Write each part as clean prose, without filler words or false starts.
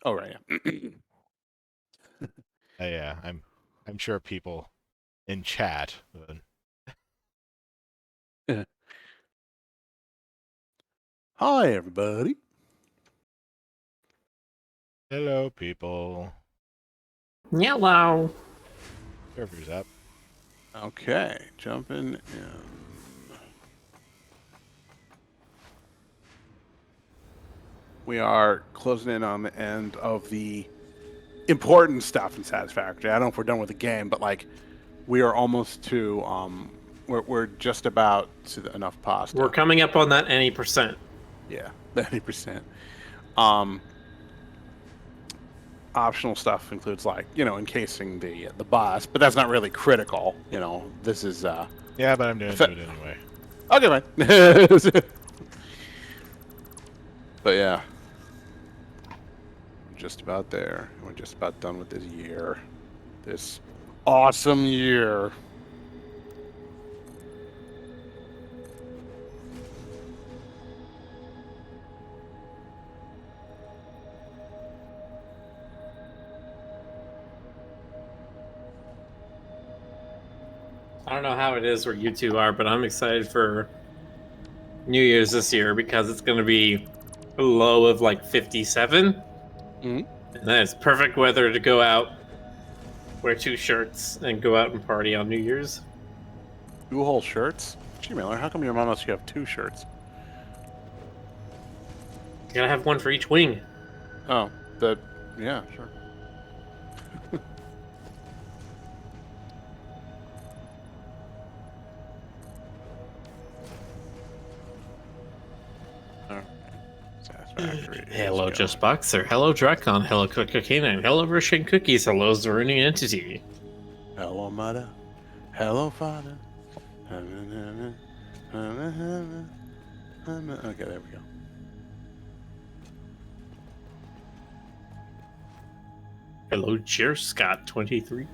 Oh, right. Yeah. Yeah, I'm sure people in chat. Yeah. Hi, everybody. Hello, people. Yellow. Servers up. Okay, jumping in. We are closing in on the end of the important stuff in Satisfactory. I don't know if we're done with the game, but like we are almost to we're just about to enough pasta. We're coming up on that any percent. Yeah, 90%. Optional stuff includes like encasing the boss, but that's not really critical. This is Yeah, but I'm doing it anyway. okay, fine. But yeah, we're just about there. We're just about done with this year. This awesome year. I don't know how it is where you two are, but I'm excited for New Year's this year because it's going to be a low of like 57. Mm-hmm. And then it's perfect weather to go out, wear 2 shirts, and go out and party on New Year's. 2 whole shirts? Gee, Miller, how come your mom lets you have 2 shirts? You gotta have one for each wing. Oh, yeah, sure. Alright. Satisfactory. Hello, Just Boxer. Hello, Drakon. Hello, Canine. Hello, Russian Cookies. Hello, Zerunian Entity. Hello, mother. Hello, father. Okay, there we go. Hello, Cheers Scott 23.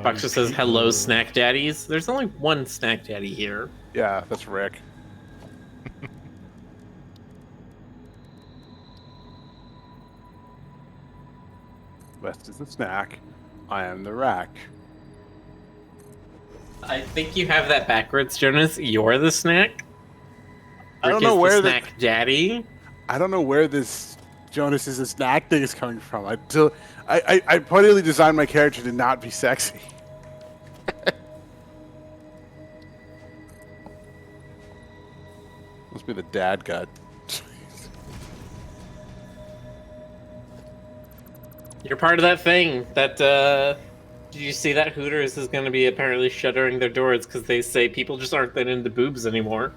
Boxer says, hello, Snack Daddies. There's only one Snack Daddy here. Yeah, that's Rick. West is the snack. I am the rack. I think you have that backwards, Jonas. You're the snack. I don't know where the snack daddy. I don't know where this Jonas is a snack thing is coming from. I purposely designed my character to not be sexy. Must be the dad gut. You're part of that thing that did you see that Hooters is going to be apparently shuttering their doors because they say people just aren't that into boobs anymore.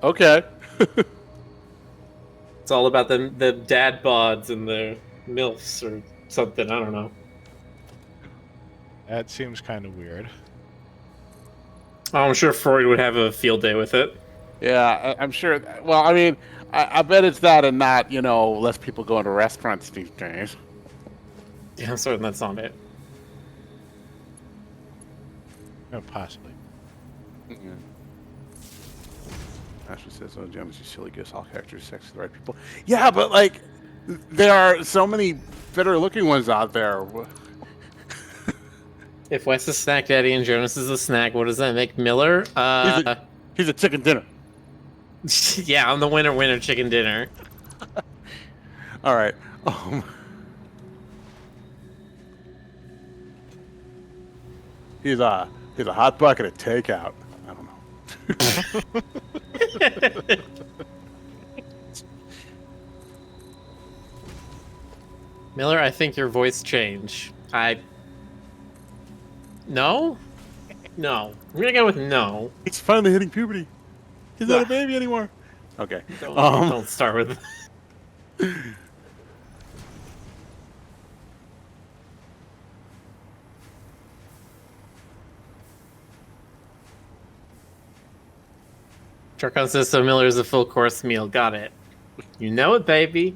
Okay. It's all about the dad bods and the MILFs or something. I don't know. That seems kind of weird. Oh, I'm sure Freud would have a field day with it. Yeah, I'm sure. Well, I mean, I bet it's that and not, less people go into restaurants these days. Yeah, I'm certain that's not it. No, possibly. Mm-hmm. Ashley says, "Oh, James, you silly goose. All characters sex to the right people." Yeah, but like, there are so many better-looking ones out there. If Wes is Snack Daddy and Jonas is a snack, what does that make Miller? He's a chicken dinner. Yeah, I'm the winner chicken dinner. All right. He's a hot bucket of takeout. I don't know. Miller, I think your voice changed. No? No. I'm gonna go with no. He's finally hitting puberty. He's not a baby anymore. Okay. Don't start with... Charcon says, so Miller is a full course meal. Got it. You know it, baby.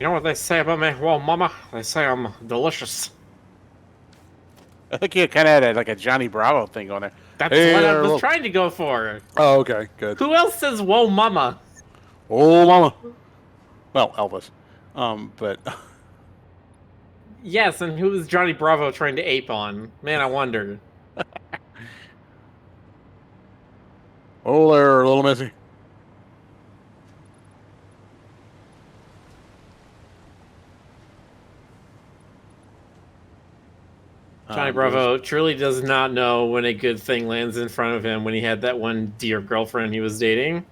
You know what they say about me? Well, mama, they say I'm delicious. I think you kind of had like a Johnny Bravo thing going there. That's Hey what I there, was little. trying to go for. Oh, okay, good. Who else says "Whoa, mama"? Oh, mama. Well, Elvis. But Yes, and who is Johnny Bravo trying to ape on? Man, I wonder. oh there, little missy. Johnny There's Bravo truly does not know when a good thing lands in front of him when he had that one dear girlfriend he was dating.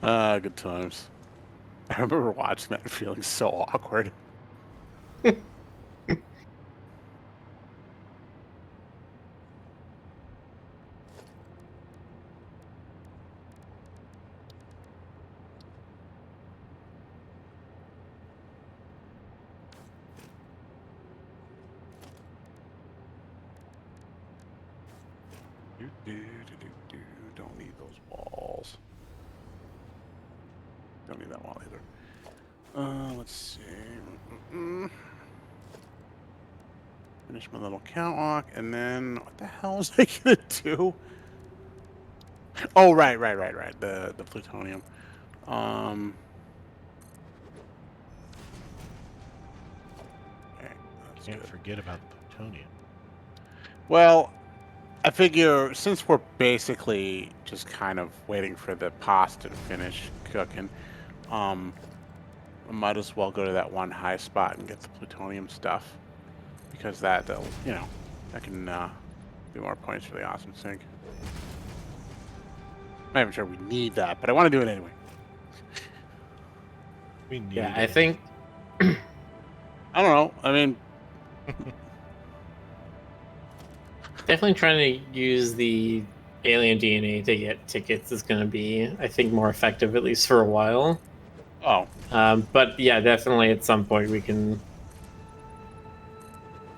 good times. I remember watching that and feeling so awkward. Don't need those walls. Don't need that wall either. Let's see. Finish my little catwalk, and then what the hell was I gonna do? Oh, right. The plutonium. Okay, that's Can't good. forget about the plutonium. Well, I figure since we're basically just kind of waiting for the pasta to finish cooking, I might as well go to that one high spot and get the plutonium stuff because that'll, that can be more points for the awesome sync. I'm not even sure we need that, but I want to do it anyway. We need Yeah, it. I think I don't know. I mean, definitely trying to use the alien DNA to get tickets is going to be, I think, more effective, at least for a while. oh, But yeah, definitely at some point we can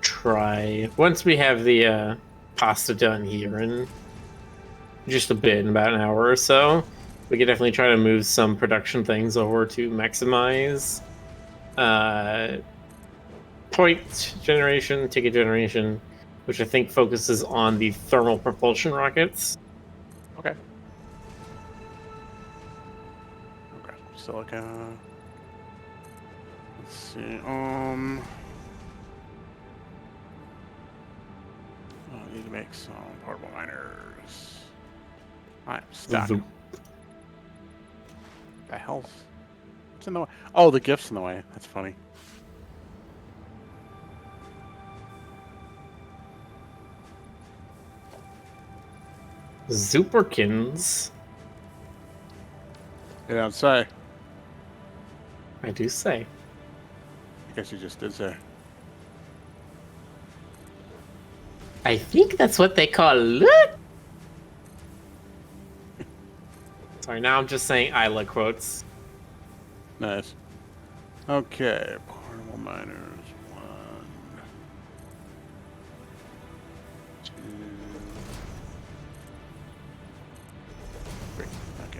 try. Once we have the pasta done here in just a bit, in about an hour or so, we could definitely try to move some production things over to maximize point generation, ticket generation, which I think focuses on the thermal propulsion rockets. okay. Okay, silica. Let's see. I need to make some portable miners. I'm stuck. Zoop. The hell's what's in the way? Oh, the gift's in the way. That's funny. Zuperkins, You don't say. I do say. I guess you just did say. I think that's what they call it. Sorry, now I'm just saying Isla quotes. Nice. Okay, portable miners. 1, 2, 3. Okay.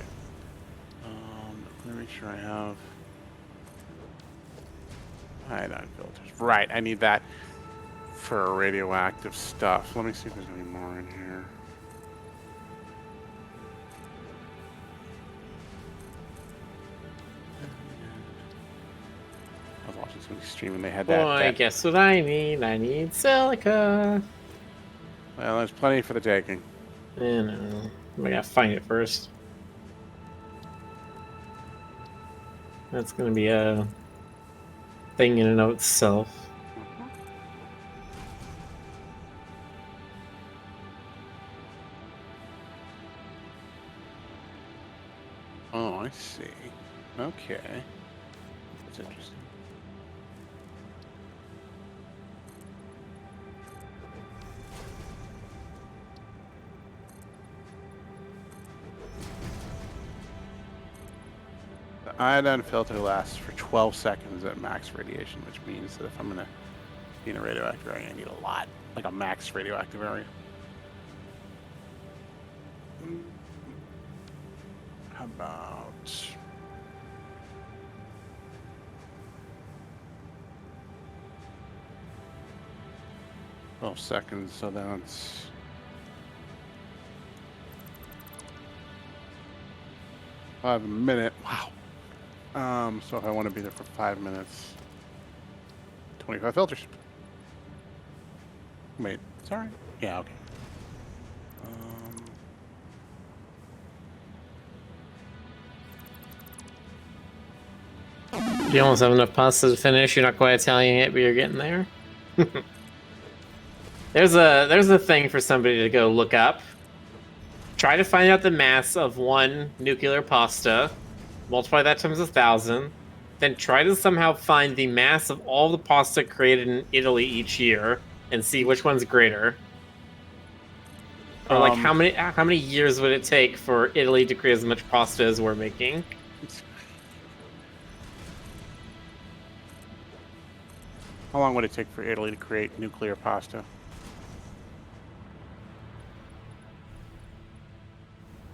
Let me make sure I have iodine filters. Right, I need that for radioactive stuff. Let me see if there's any more in here. I was watching somebody stream and they had that. Boy, guess what I need? I need silica. Well, there's plenty for the taking. I know. I gotta find it first. That's gonna be a thing in and of itself. Oh, I see. Okay. That's interesting. The iodine filter lasts for 12 seconds at max radiation, which means that if I'm going to be in a radioactive area, I need a lot. Like a max radioactive area. How about 12 seconds, so that's... a minute. Wow. So if I want to be there for 5 minutes, 25 filters. Wait, sorry. Yeah, okay. You almost have enough pasta to finish. You're not quite Italian yet, but you're getting there. There's a thing for somebody to go look up. Try to find out the mass of one nuclear pasta. Multiply that times 1,000. Then try to somehow find the mass of all the pasta created in Italy each year, and see which one's greater. Or like how many years would it take for Italy to create as much pasta as we're making? How long would it take for Italy to create nuclear pasta?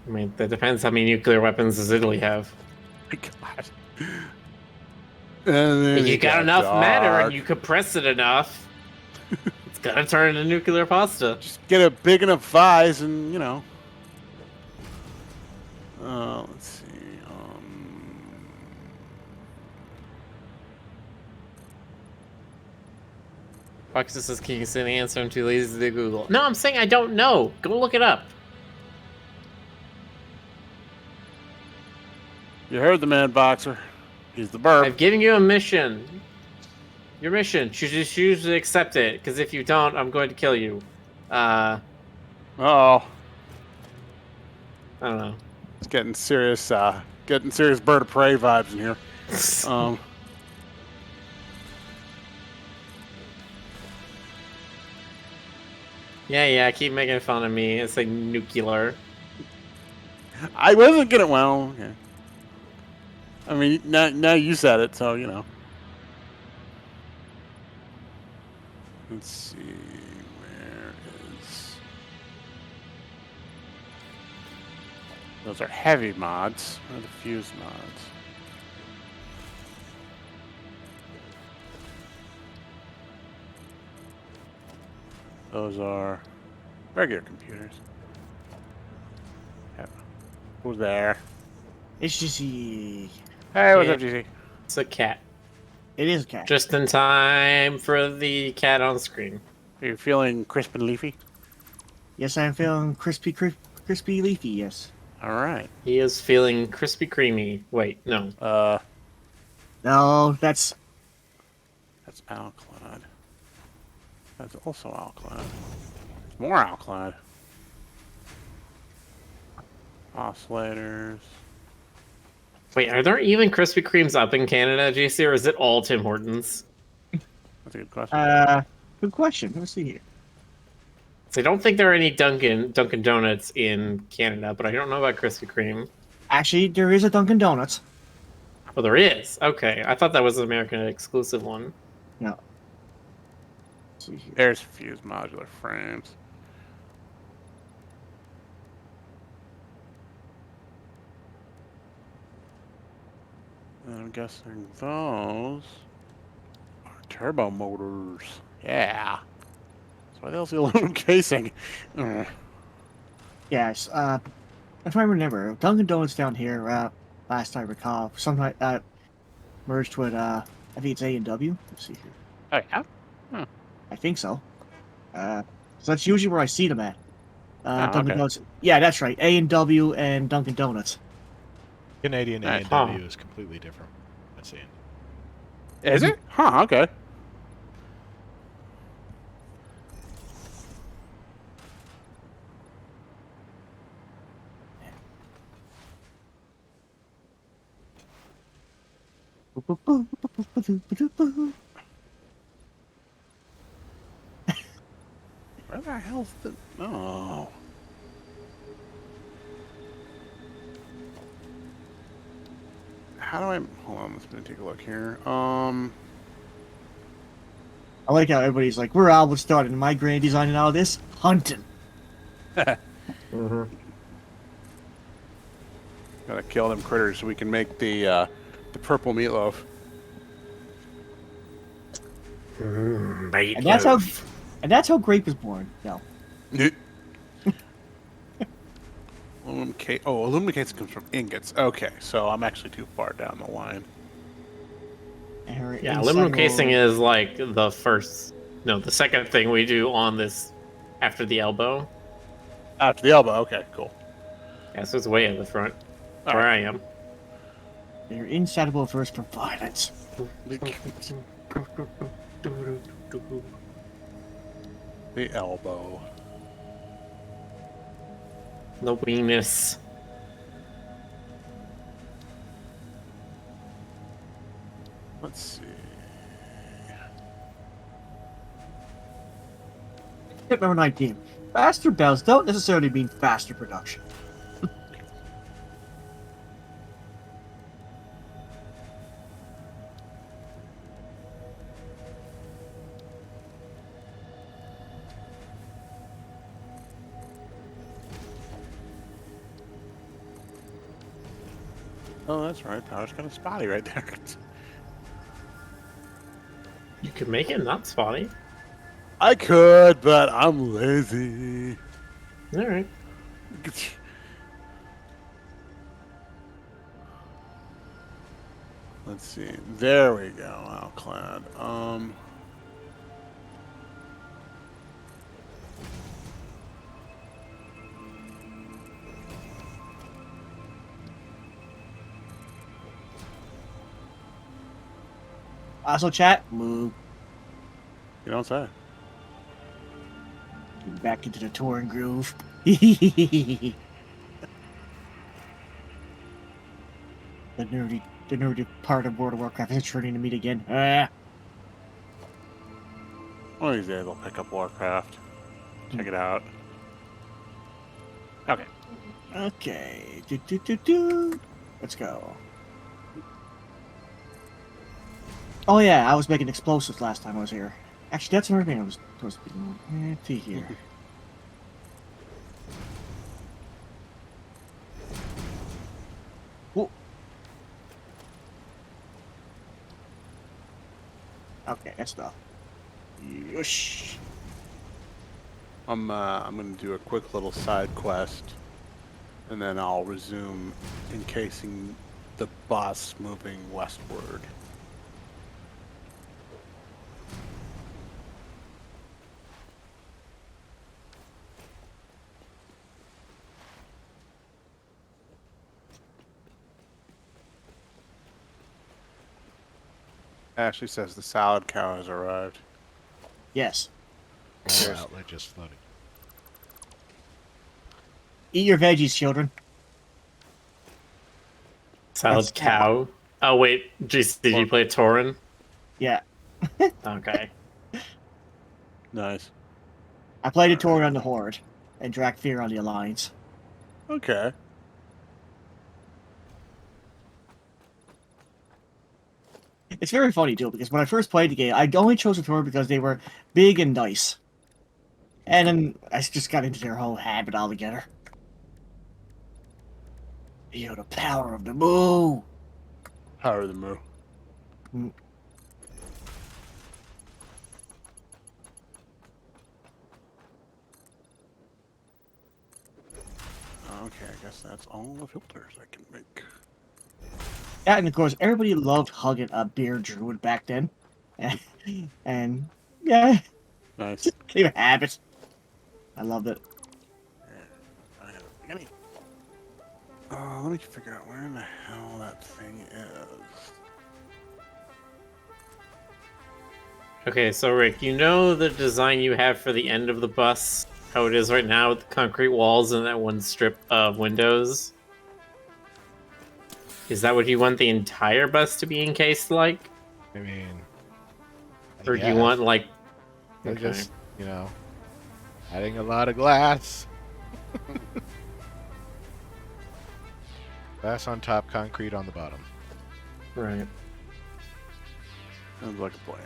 I mean, that depends how many nuclear weapons does Italy have. My God. And then If you it got enough matter dark. and you compress it enough, it's gonna turn into nuclear pasta. Just get a big enough vise and, you know. Let's see. Fox says, "Can you say the answer? I'm too lazy to Google." No, I'm saying I don't know. Go look it up. You heard the man, Boxer. He's the burp. I've given you a mission. Your mission. You just choose to accept it, because if you don't, I'm going to kill you. Oh, I don't know. it's getting serious bird of prey vibes in here. Yeah, keep making fun of me. It's like nuclear. I wasn't gonna. Well, okay. I mean, now you said it, so you know. Let's see, where is? Those are heavy mods, or the fuse mods. Those are regular computers. Yep. Who's there? It's just it Hey, what's up, GC? It's a cat. is a cat. Just in time for the cat on screen. Are you feeling crisp and leafy? Yes, I'm feeling crispy leafy. Yes. All right. He is feeling crispy creamy. Wait, no. No, that's alclad. That's also alclad. It's more alclad. Oscillators. Wait, are there even Krispy Kremes up in Canada, JC, or is it all Tim Hortons? That's a good question. good question. Let's see here. So I don't think there are any Dunkin' Donuts in Canada, but I don't know about Krispy Kreme. Actually, there is a Dunkin' Donuts. Oh, there is. Okay, I thought that was an American exclusive one. No. Let's see here. There's fused modular frames. And I'm guessing those are turbo motors. Yeah. That's why they'll see aluminum casing. Yes. If I remember, Dunkin' Donuts down here. Last I recall, something merged with I think it's A&W. Let's see here. Oh yeah. I think so. So that's usually where I see them at. Dunkin' okay. Donuts. Yeah, that's right. A&W and Dunkin' Donuts. Canadian Nice. A&W is completely different. That's it. Is it? Huh. Okay. Where the hell's the? Oh. How do I? Hold on. Let's take a look here. I like how everybody's like, we're all started. My grand designing all this hunting. Mm-hmm. Gotta kill them critters so we can make the purple meatloaf. And that's how And that's how Grape was born. No. Aluminum case. Oh, aluminum case comes from ingots. Okay, so I'm actually too far down the line. And her Yeah, aluminum inside casing will- is like the second thing we do on this after the elbow. After the elbow. Okay, cool. Yeah, so it's way in the front. All Where right. I am. Your inside will first for violence. The elbow. The weenus. Let's see. Tip number 19. Faster bells don't necessarily mean faster production. Oh, that's right. Power's kind of spotty right there. You could make it not spotty. I could, but I'm lazy. All right. Let's see. There we go. Outclad. Also, chat, move You don't say. back into the touring groove. The nerdy part of World of Warcraft is turning to meet again. One of these days I'll pick up Warcraft. Check it out. Okay. Okay. Let's go. Oh yeah, I was making explosives last time I was here. Actually, that's another thing I was supposed to be doing. See here. Whoa. Okay, that's enough. Yosh. I'm gonna do a quick little side quest, and then I'll resume encasing the bus moving westward. Ashley says the salad cow has arrived. Yes. Our outlet just flooded. Eat your veggies, children. Salad That's cow. Oh wait, jeez, did you play Tauren? Yeah. Okay. Nice. I played a tour on the Horde and Drak Fear on the Alliance. Okay. It's very funny too, because when I first played the game, I only chose the tour because they were big and nice. And then I just got into their whole habit altogether. You know, the power of the moo. Power of the moo. Mm. Okay, I guess that's all the filters I can make. Yeah, and of course, everybody loved hugging a bear druid back then. And yeah, Nice. just became a habit. I loved it. Let me figure out where in the hell that thing is. Okay, so Rick, you know the design you have for the end of the bus? How it is right now with the concrete walls and that one strip of windows? Is that what you want the entire bus to be encased like? I mean, Or do you want, like... they're Okay. just, you know, adding a lot of glass. Glass on top, concrete on the bottom. Right. Sounds like a plan.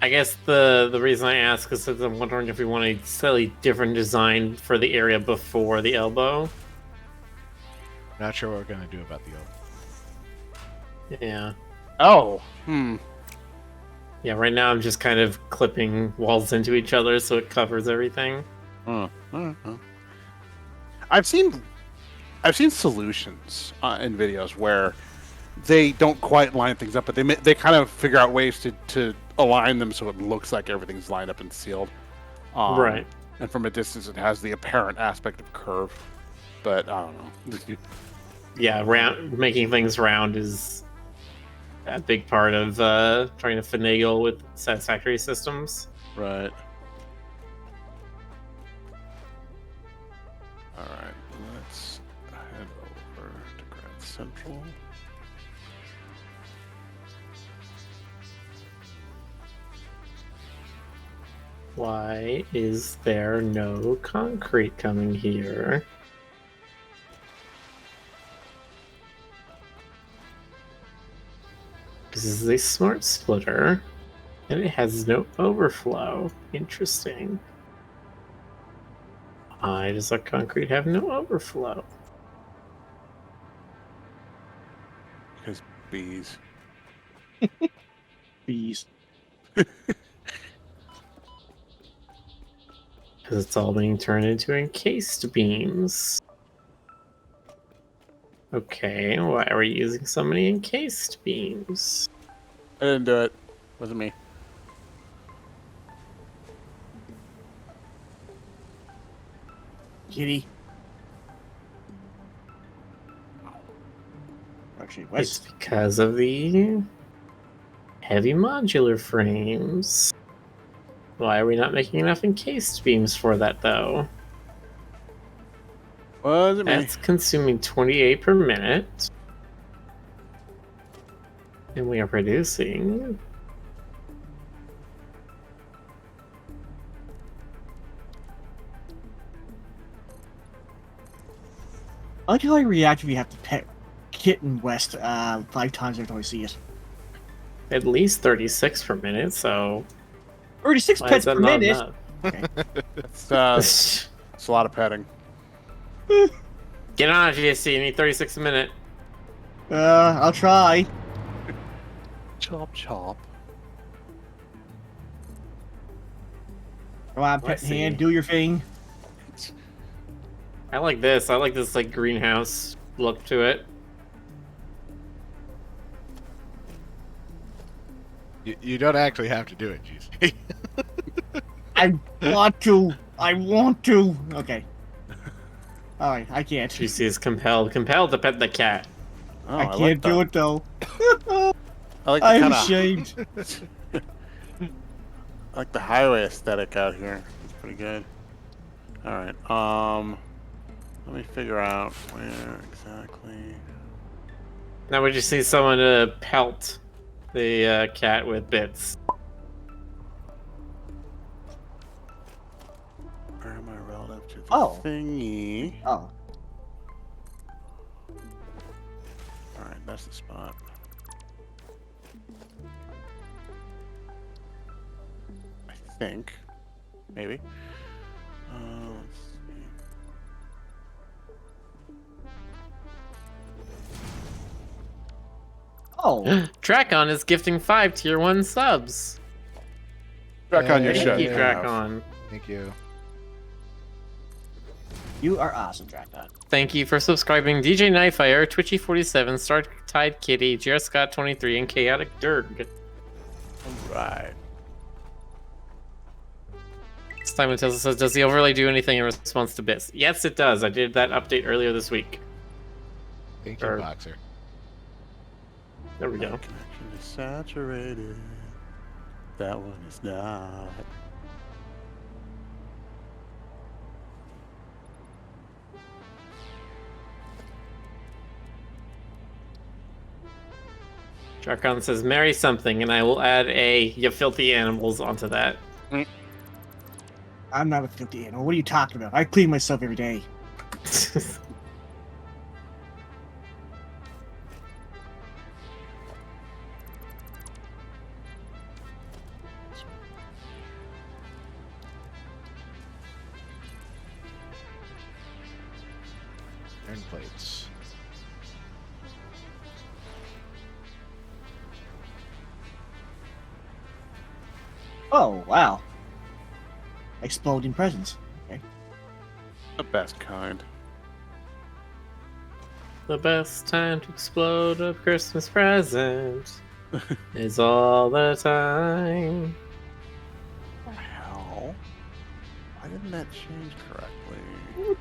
I guess the reason I ask is that I'm wondering if we want a slightly different design for the area before the elbow. Not sure what we're gonna do about the elbow. Yeah. Oh, Yeah, right now I'm just kind of clipping walls into each other so it covers everything. I've seen solutions in videos where they don't quite line things up, but they kind of figure out ways to align them so it looks like everything's lined up and sealed. Right. And from a distance, it has the apparent aspect of curve, but I don't know. Yeah, making things round is a big part of trying to finagle with Satisfactory systems. Right. All right. Let's head over to Grand Central. Why is there no concrete coming here? This is a smart splitter, and it has no overflow. Interesting. Why does our concrete have no overflow? Because bees. Bees. Because it's all being turned into encased beams. Okay, why are we using so many encased beams? I didn't do it. Wasn't me. Kitty. Actually, it It's was. because of the heavy modular frames. Why are we not making enough encased beams for that, though? Wasn't me. That's consuming 28 per minute. And we are producing... I like how I react if you have to pet Kitten West 5 times every time I see it. at least 36 per minute, so 36 why pets is that per not minute. enough? Okay. It's a lot of petting. Get on it, GSC. You need 36 a minute. I'll try. Chop chop. Come on, I pet see. hand, do your thing. I like this. I like this like greenhouse look to it. You don't actually have to do it, GC. I want to. I want to. Okay. Alright, I can't. GC is compelled to pet the cat. Oh, I can't do it though. I like the I'm kind of ashamed. I like the highway aesthetic out here. It's pretty good. All right. Let me figure out where exactly. Now we just see someone pelt the cat with bits. Where am I relative to the Oh. thingy? Oh. All right, that's the spot. I think, maybe. Let's see. Oh. Dracon is gifting 5 tier 1 subs. Back on your Hey. show. Thank you, Yeah. Dracon. Thank you. You are awesome, Dracon. Thank you for subscribing, DJ Nightfire, Twitchy47, Star Tide Kitty, JR Scott 23, and Chaotic Dirg. All right. Simon Tesla says, does the overlay do anything in response to bits? Yes, it does. I did that update earlier this week. Thank you, Or- Boxer. There we go. Connection is saturated. That one is not. Dracon says, marry something, and I will add a you filthy animals onto that. I'm not a filthy animal. What are you talking about? I clean myself every day. Iron plates. Oh, wow. Exploding presents. Okay. The best kind. The best time to explode a Christmas present is all the time. What the hell? Why didn't that change correctly?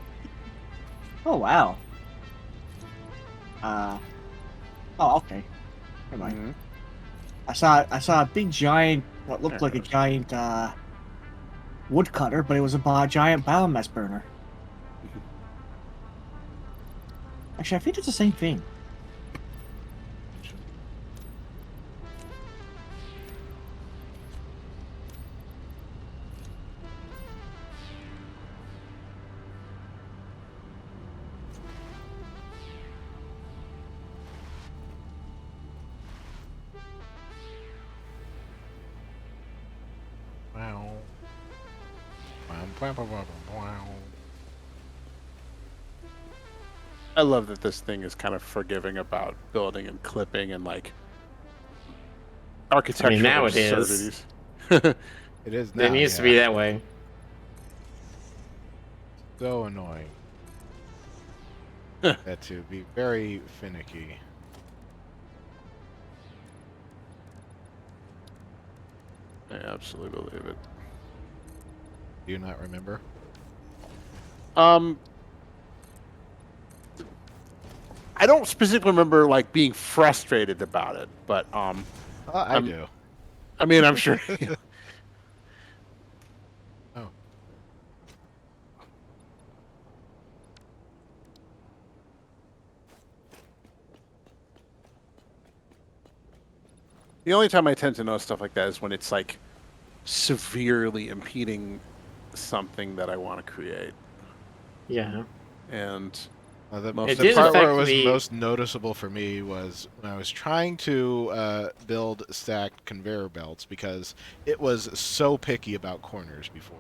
Oh, wow. Oh, okay. Never mind. Mhm. I saw a big giant, what looked like a giant, woodcutter, but it was a giant biomass burner. Actually, I think it's the same thing. Wow. Wow, wow, wow, wow. I love that this thing is kind of forgiving about building and clipping and like architectural now it is. absurdities. It is It now. used to Yeah. be that way. So annoying. That to be very finicky. I absolutely believe it. Do you not remember? I don't specifically remember like being frustrated about it, but I do. I mean, I'm sure. Oh. The only time I tend to know stuff like that is when it's like severely impeding something that I want to create. Yeah. And The Most It did part where affect it was the- most noticeable for me was when I was trying to build stacked conveyor belts because it was so picky about corners before.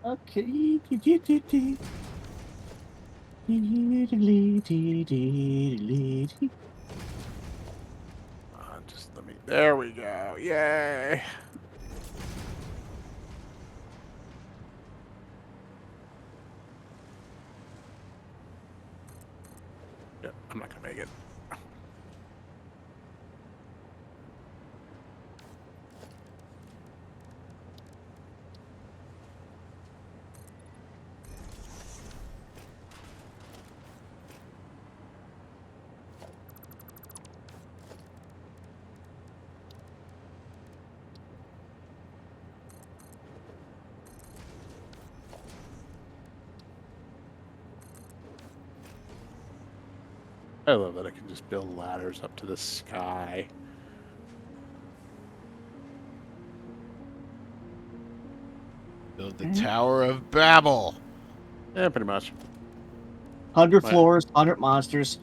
Okay. just let me. There we go. Yay! Yeah, I'm not gonna make it. I love that I can just build ladders up to the sky. Build the Tower of Babel. Yeah, pretty much. 100 Right. floors, 100 monsters.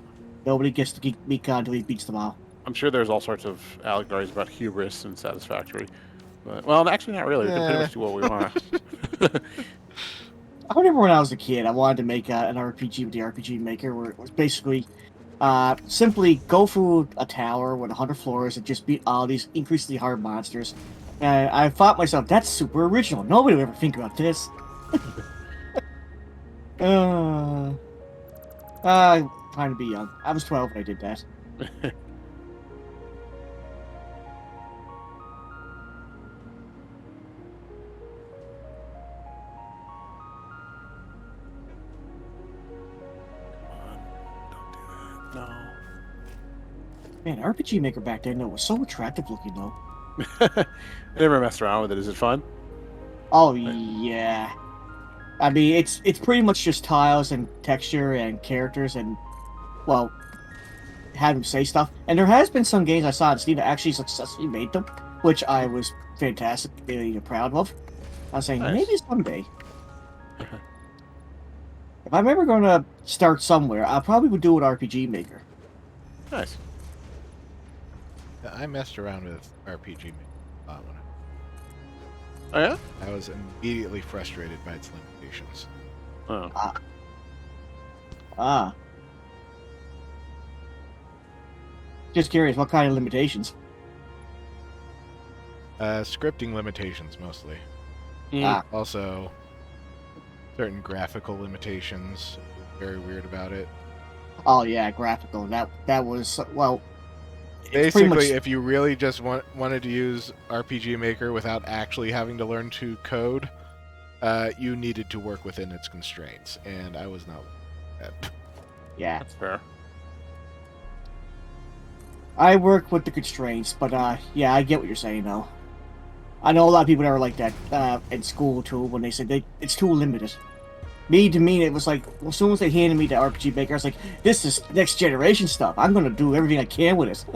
Nobody gets to beat God until he beats them all. I'm sure there's all sorts of allegories about hubris and Satisfactory. But, well, actually, not really. We can pretty much do what we want. I remember when I was a kid, I wanted to make an RPG with the RPG Maker, where it was basically simply go through a tower with 100 floors and just beat all these increasingly hard monsters. And I thought myself, that's super original. Nobody would ever think about this. Time to be young. I was 12 when I did that. Don't do that. No. Man, RPG Maker back then, though, was so attractive looking, though. I never messed around with it. Is it fun? Oh yeah. I mean, it's pretty much just tiles and texture and characters and, well, have them say stuff. And there has been some games I saw on Steam that actually successfully made them, which I was fantastically proud of. I was saying Nice. maybe someday. If I'm ever going to start somewhere, I probably would do an RPG Maker. Nice. I messed around with RPG Maker a lot when Oh yeah. I was immediately frustrated by its limitations. Oh. Ah. Just curious, what kind of limitations? Scripting limitations mostly. Ah. Also, certain graphical limitations. Very weird about it. Oh yeah, graphical. That was, well, it's pretty Basically, much, if you really just wanted to use RPG Maker without actually having to learn to code, you needed to work within its constraints, and I was not. yeah. That's fair. I work with the constraints, but yeah, I get what you're saying though. I know a lot of people that are like that in school too. When they said it's too limited. To me, it was like, well, as soon as they handed me the RPG Maker, I was like, this is next generation stuff. I'm gonna do everything I can with it.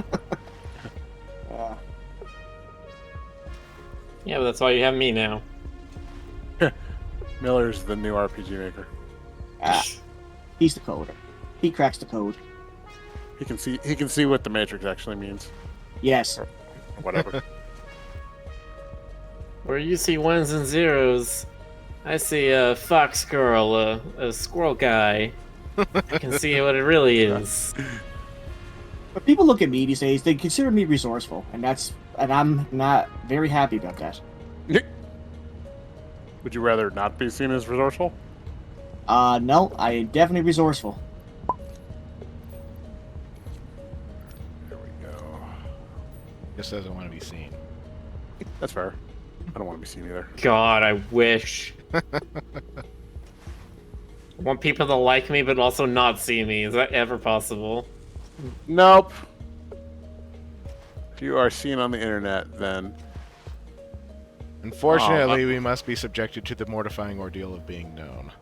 Yeah, but that's why you have me now. Miller's the new RPG Maker. He's the coder. He cracks the code. He can see. He can see what the Matrix actually means. Yes. Whatever. Where you see ones and zeros, I see a fox girl, a squirrel guy. I can see what it really is. But people look at me these days, they consider me resourceful, and I'm not very happy about that. Would you rather not be seen as resourceful? No, I am definitely resourceful. There we go. Just doesn't want to be seen. That's fair. I don't want to be seen either. God, I wish. I want people to like me, but also not see me. Is that ever possible? Nope. If you are seen on the internet, then Unfortunately, we must be subjected to the mortifying ordeal of being known.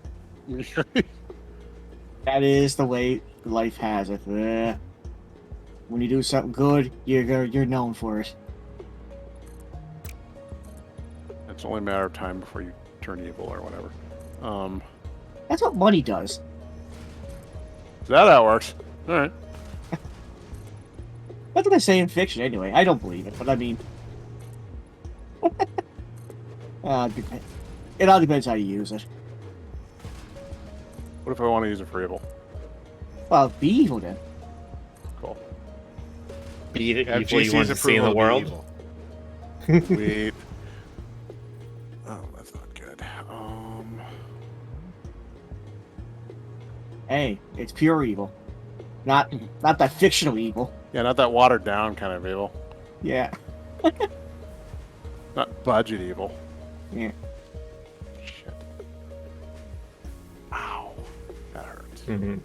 That is the way life has it. When you do something good, you're known for it. it's only a matter of time before you turn evil or whatever. That's what money does. Is that how it works? All right. That's what they say in fiction, anyway. I don't believe it, but I mean, it all depends how you use it. What if I want to use it for evil? Well, be evil then. Cool. Be the Have evil you GC's want to see in the approval of world. evil. Wait. Oh, that's not good. Hey, it's pure evil, not that fictional evil. Yeah, not that watered down kind of evil. Yeah, Not budget evil. yeah. Shit. Ow. That hurts. Mm-hmm.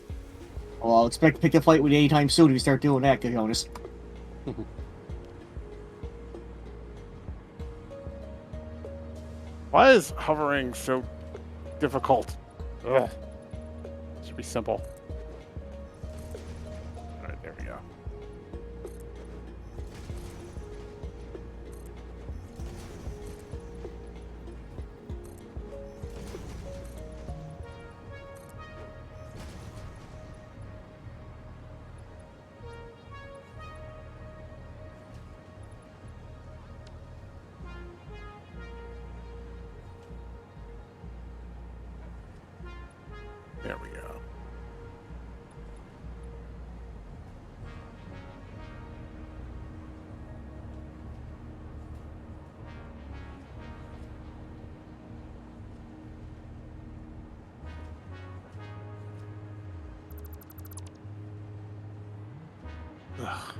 Well, I'll expect to pick a fight with you anytime soon if you start doing that, Jonas. Why is hovering so difficult? Ugh. It should be simple. Alright, there we go. There we go. Ugh.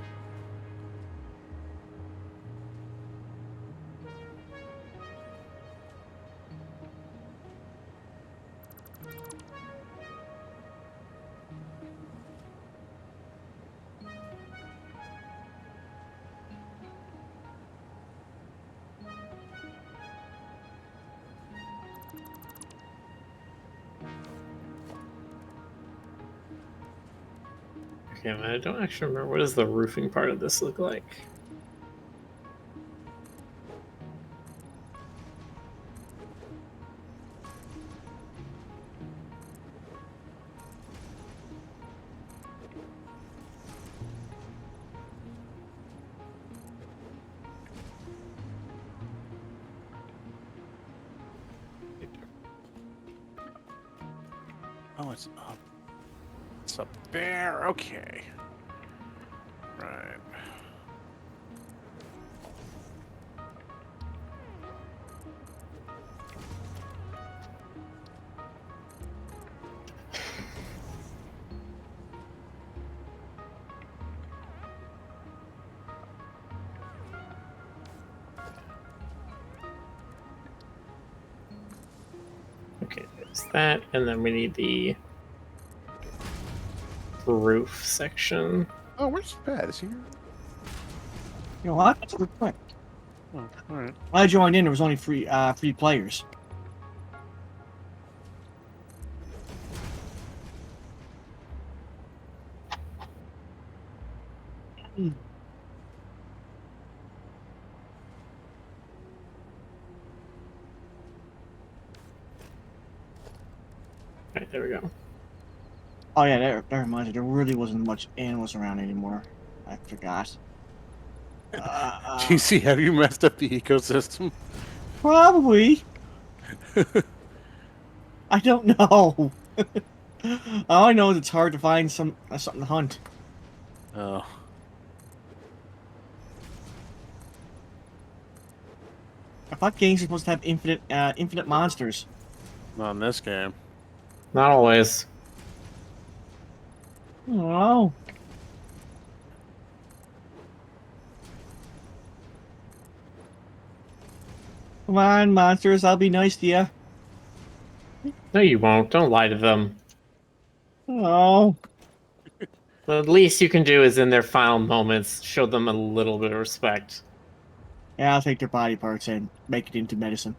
Okay, I don't actually remember. What does the roofing part of this look like? Oh, it's up. It's up there. Okay. Right. Okay, there's that, and then we need the roof section. Oh, where's Pat? Is he here? You know what? That's a good point. Oh, all right. When I joined in, there was only three players. Right, there we go. Oh yeah, that reminds me. There really wasn't much animals around anymore. I forgot. GC, have you messed up the ecosystem? Probably. I don't know. All I know is it's hard to find something to hunt. Oh. I thought games are supposed to have infinite monsters. Not in this game. Not always. I don't know. Come on, monsters. I'll be nice to you. No, you won't. Don't lie to them. Oh. The least you can do is in their final moments, show them a little bit of respect. Yeah, I'll take their body parts and make it into medicine.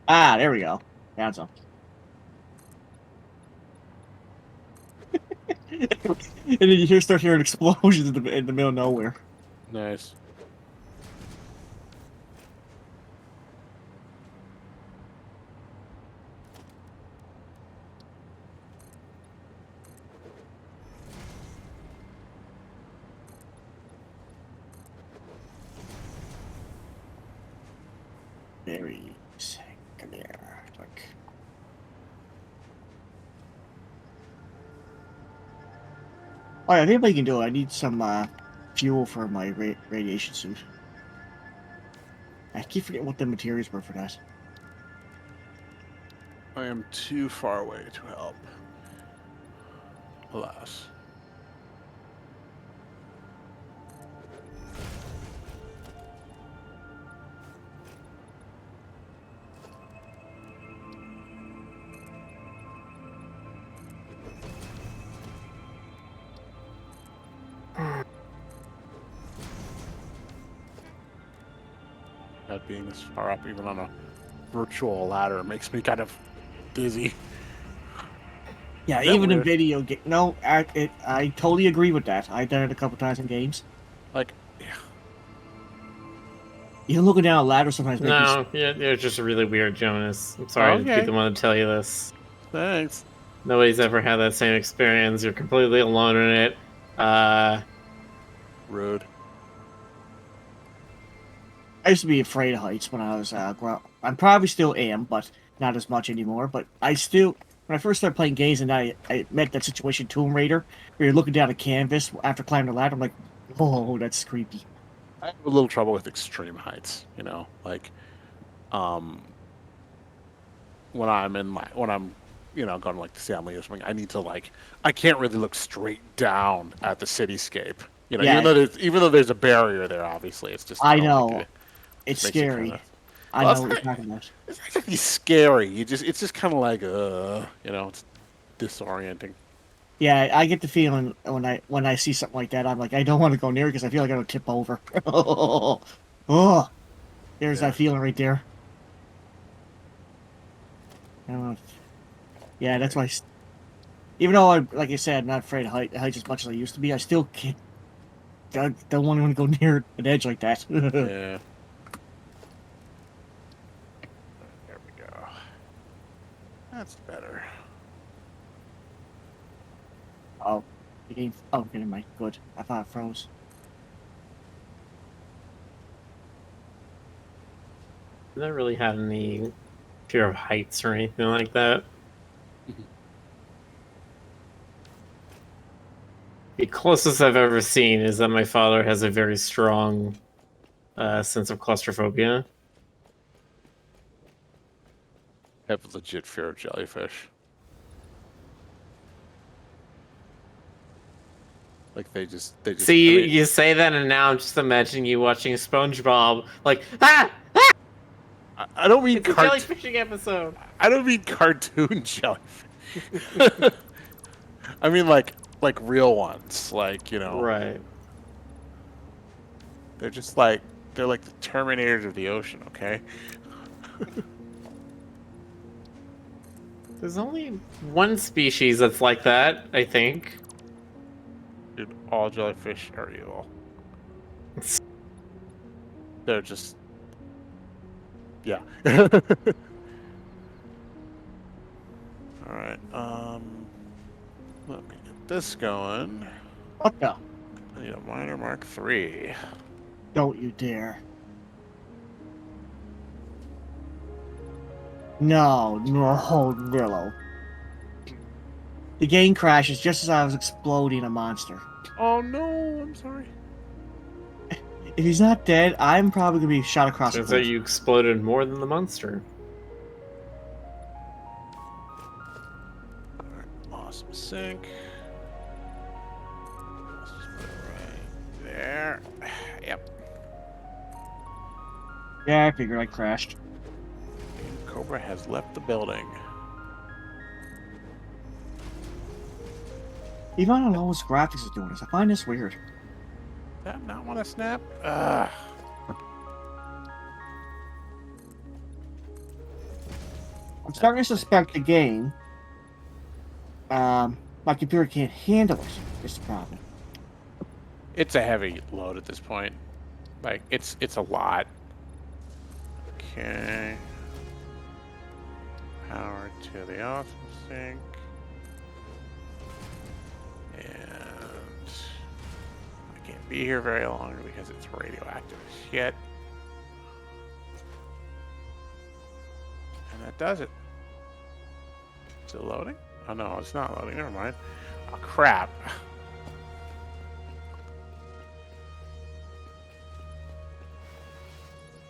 Ah, there we go. Found some. And then you start hearing explosions in the middle of nowhere. Nice. Very sick. Come here. Look. Oh yeah, I think I can do it. I need some fuel for my radiation suit. I keep forgetting what the materials were for that. I am too far away to help. Alas. That being this far up, even on a virtual ladder, makes me kind of dizzy. Yeah, Is that even in weird? video game. No, I totally agree with that. I've done it a couple times in games. Like, Even looking down a ladder sometimes makes me. No, you're just really weird, Jonas. I'm sorry to be Okay. the one to tell you this. thanks. Nobody's ever had that same experience. You're completely alone in it. Rude. I used to be afraid of heights when I was I probably still am, but not as much anymore. But I still, when I first started playing games, and I met that situation Tomb Raider, where you're looking down a canvas after climbing the ladder. I'm like, whoa, that's creepy. I have a little trouble with extreme heights, like when I'm going to like the Stanley or something, I need to I can't really look straight down at the cityscape. Yeah. Even though there's a barrier there, obviously, it's just I don't know. like it. It's Makes you scary. kinda- I Well, know it's what you're not- talking about. It's not exactly scary. It's just kind of like it's disorienting. Yeah, I get the feeling when I see something like that, I'm like, I don't want to go near because I feel like I'm gonna tip over. Oh, there's Yeah. that feeling right there. Yeah, that's why. Even though like I said, I'm not afraid of heights as much as I used to be, I still can't. Don't want to go near an edge like that. Yeah. There we go. That's better. Oh, the game. Oh, never mind. Good. I thought it froze. I never really had any fear of heights or anything like that. The closest I've ever seen is that my father has a very strong sense of claustrophobia. I have a legit fear of jellyfish. Like they just. See, I mean, you say that, and now I'm just imagining you watching SpongeBob, like, I don't mean it's a jellyfishing episode. I don't mean cartoon jellyfish. I mean like real ones. Like, you know, Right. they're just like they're like the Terminators of the ocean. Okay. There's only one species that's like that, I think. Dude, all jellyfish are evil. They're just. Yeah. Alright, let me get this going. What the? I need a minor Mark III. Don't you dare. No, no. The game crashes just as I was exploding a monster. Oh no, I'm sorry. If he's not dead, I'm probably gonna be shot across the Turns out cliff. you exploded more than the monster. Alright, awesome sync. Let's just put it right there. Yep. Yeah, I figured I crashed. Cobra has left the building. Even on the lowest graphics is doing this. I find this weird. That not want to snap? Ugh. I'm starting to suspect the game. My computer can't handle it. Is the problem. It's a heavy load at this point. Like it's a lot. Okay. Power to the awesome sync. And I can't be here very long because it's radioactive as shit. And that does it. Still loading? Oh no, it's not loading. Never mind. Oh crap.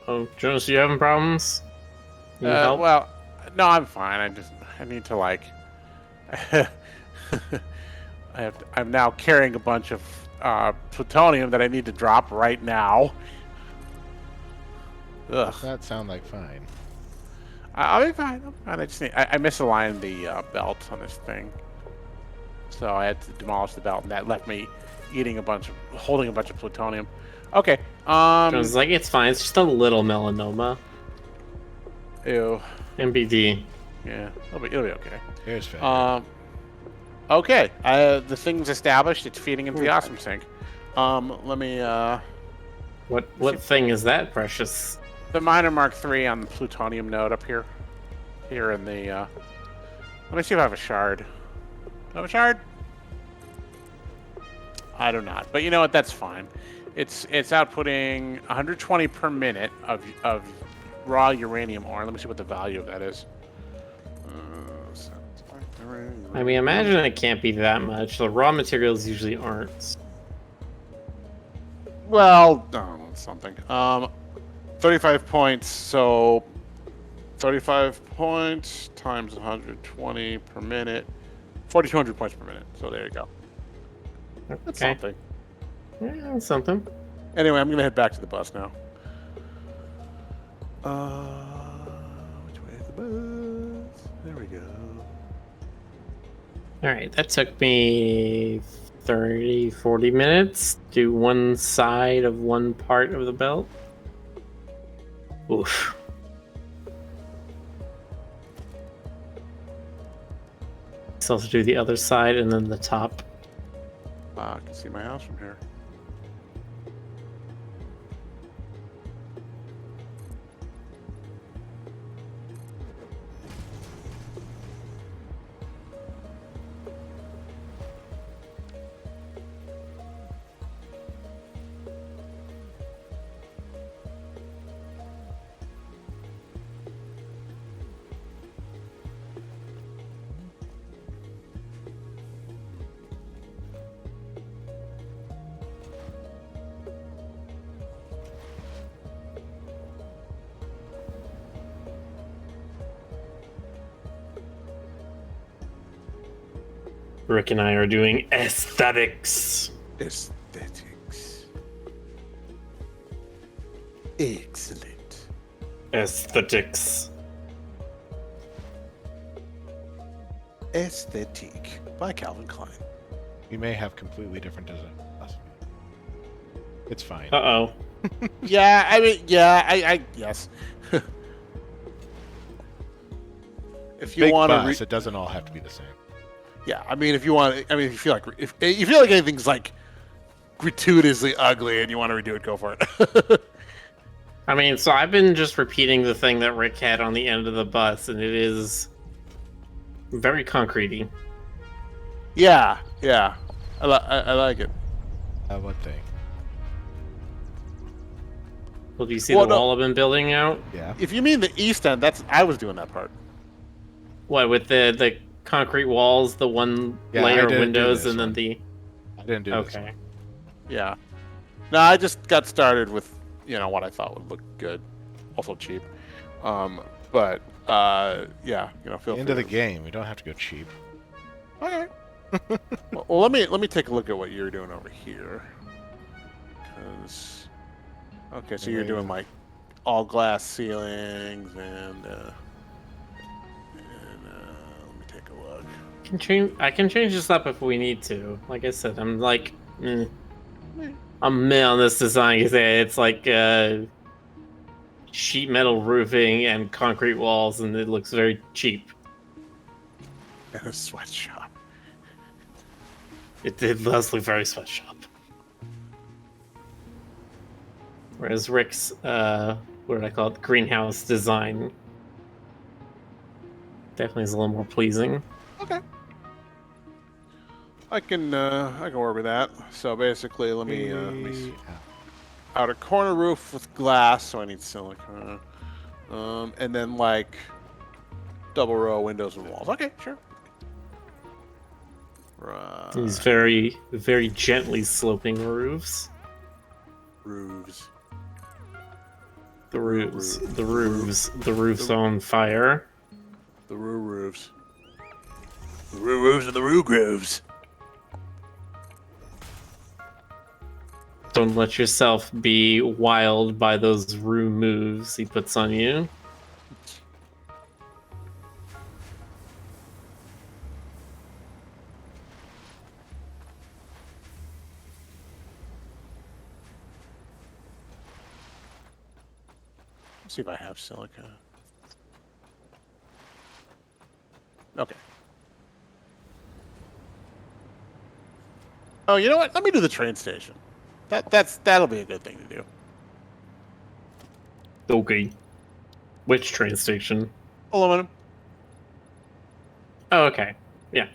Oh, Jonas, you having problems? Need help? Well, no, I'm fine. I need to like. I'm now carrying a bunch of plutonium that I need to drop right now. Ugh. That sound like fine. I'll be fine. I'll be fine. I misaligned the belt on this thing, so I had to demolish the belt, and that left me holding a bunch of plutonium. Okay. Jonas is like, it's fine. It's just a little melanoma. Ew. MBD. Yeah. It'll be okay. Here's fine. Okay. The thing's established. It's feeding into the awesome sink. Let me. What thing is that, Precious? The minor Mark III on the plutonium node up here. Here in the. Let me see if I have a shard. Do I have a shard? I do not. But you know what? That's fine. It's outputting 120 per minute of raw uranium ore. Let me see what the value of that is. I mean, imagine it can't be that much. The raw materials usually aren't. Well, no, it's something. 35 points. So 35 points times 120 per minute. 4,200 points per minute. So there you go. That's something. Yeah, that's something. Anyway, I'm gonna head back to the bus now. Which way is the bus? There we go. Alright, that took me 30, 40 minutes to do one side of one part of the belt. Oof. Let's also do the other side and then the top. I can see my house from here. Rick and I are doing aesthetics. Aesthetics. Excellent. Aesthetics. Aesthetic by Calvin Klein. We may have completely different design philosophy. It's fine. Uh-oh. Yeah, I mean, yeah, I yes. If you Big want bus, to, it doesn't all have to be the same. yeah, I mean, if you want, I mean, if you feel like if you feel like anything's like gratuitously ugly and you want to redo it, go for it. I mean, so I've been just repeating the thing that Rick had on the end of the bus, and it is very concretey. Yeah, yeah, I like it. What thing? Well, do you see Well, the no. wall I've been building out? Yeah. If you mean the east end, that's I was doing that part. What, with the concrete walls, the one Yeah, I layer of didn't do windows, this and then one. the... I didn't do this Okay. one. Yeah. No, I just got started with what I thought would look good, also cheap. But yeah, feel End of the free. game. We don't have to go cheap. Okay. well, let me take a look at what you're doing over here. Okay, so you're doing like all glass ceilings and let me take a look. I can change this up if we need to. Like I said, I'm like... I'm meh on this design. It's like sheet metal roofing and concrete walls, and it looks very cheap. And a sweatshop. It does look very sweatshop. Whereas Rick's, what did I call it? Greenhouse design definitely is a little more pleasing. Okay. I can work with that. So basically, let me outer corner roof with glass, so I need silicone. And then like double row windows and walls. Okay, sure. Right. These very, very gently sloping roofs. Roofs. The roofs on fire. The roofs. The roofs and the roo grooves. Don't let yourself be wild by those roo moves he puts on you. Let's see if I have silica. Okay. Oh, you know what? Let me do the train station. That'll be a good thing to do. Okay. Which train station? Aluminum. Oh, okay. Yeah.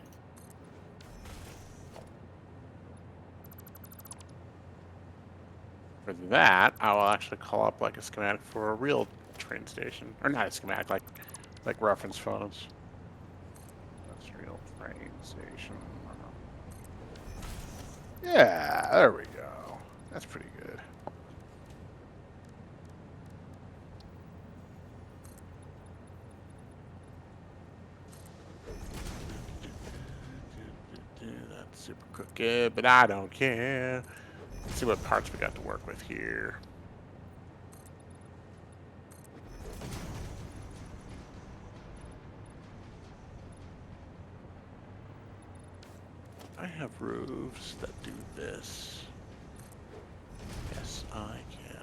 For that, I will actually call up like a schematic for a real train station, or not a schematic, like reference photos. Industrial train station. Yeah, there we go. That's pretty good. That's super crooked, but I don't care. Let's see what parts we got to work with here. I have roofs that do this. Yes, I can.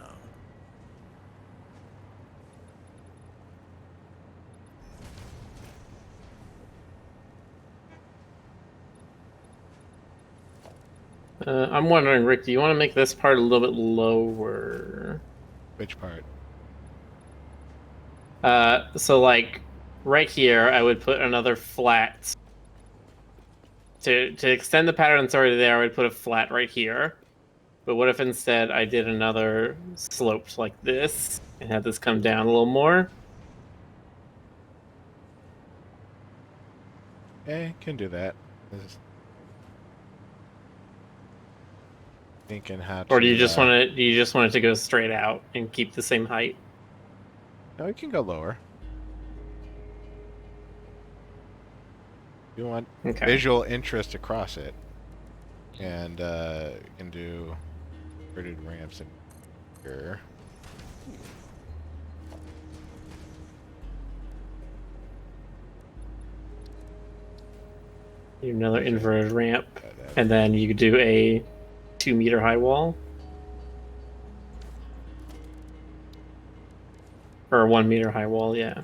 I'm wondering, Rick, do you want to make this part a little bit lower? Which part? So like right here, I would put another flat. To extend the pattern that's already there, I would put a flat right here. But what if instead I did another sloped like this and had this come down a little more? Can do that. Just thinking how to. Or do you just want to? Do you just want it to go straight out and keep the same height? No, we can go lower. You want Okay. visual interest across it, and you can do inverted ramps in here. Do another inverted ramp, and then you could do a 2-meter high wall. Or a 1-meter high wall, yeah.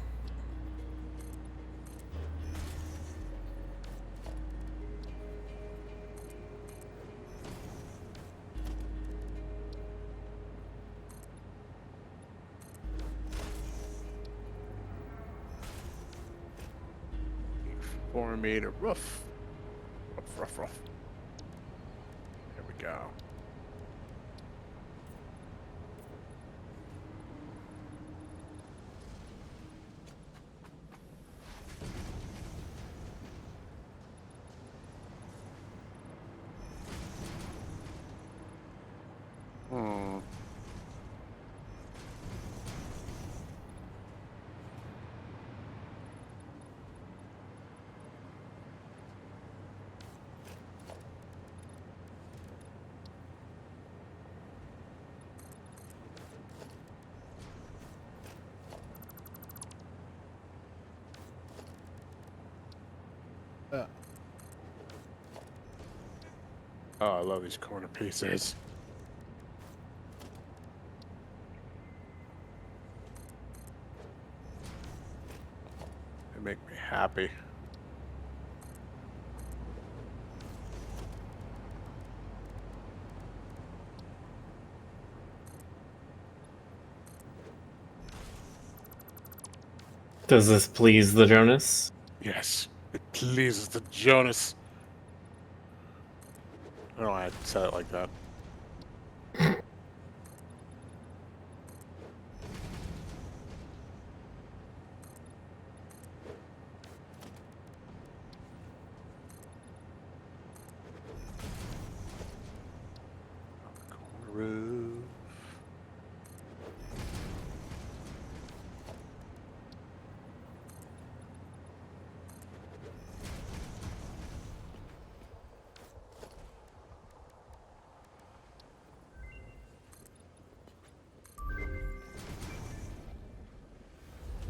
Four-meter roof. Rough. There we go. Hmm. Oh, I love these corner pieces. They make me happy. Does this please the Jonas? Yes, it pleases the Jonas. I don't know why I said it like that. Corner roof.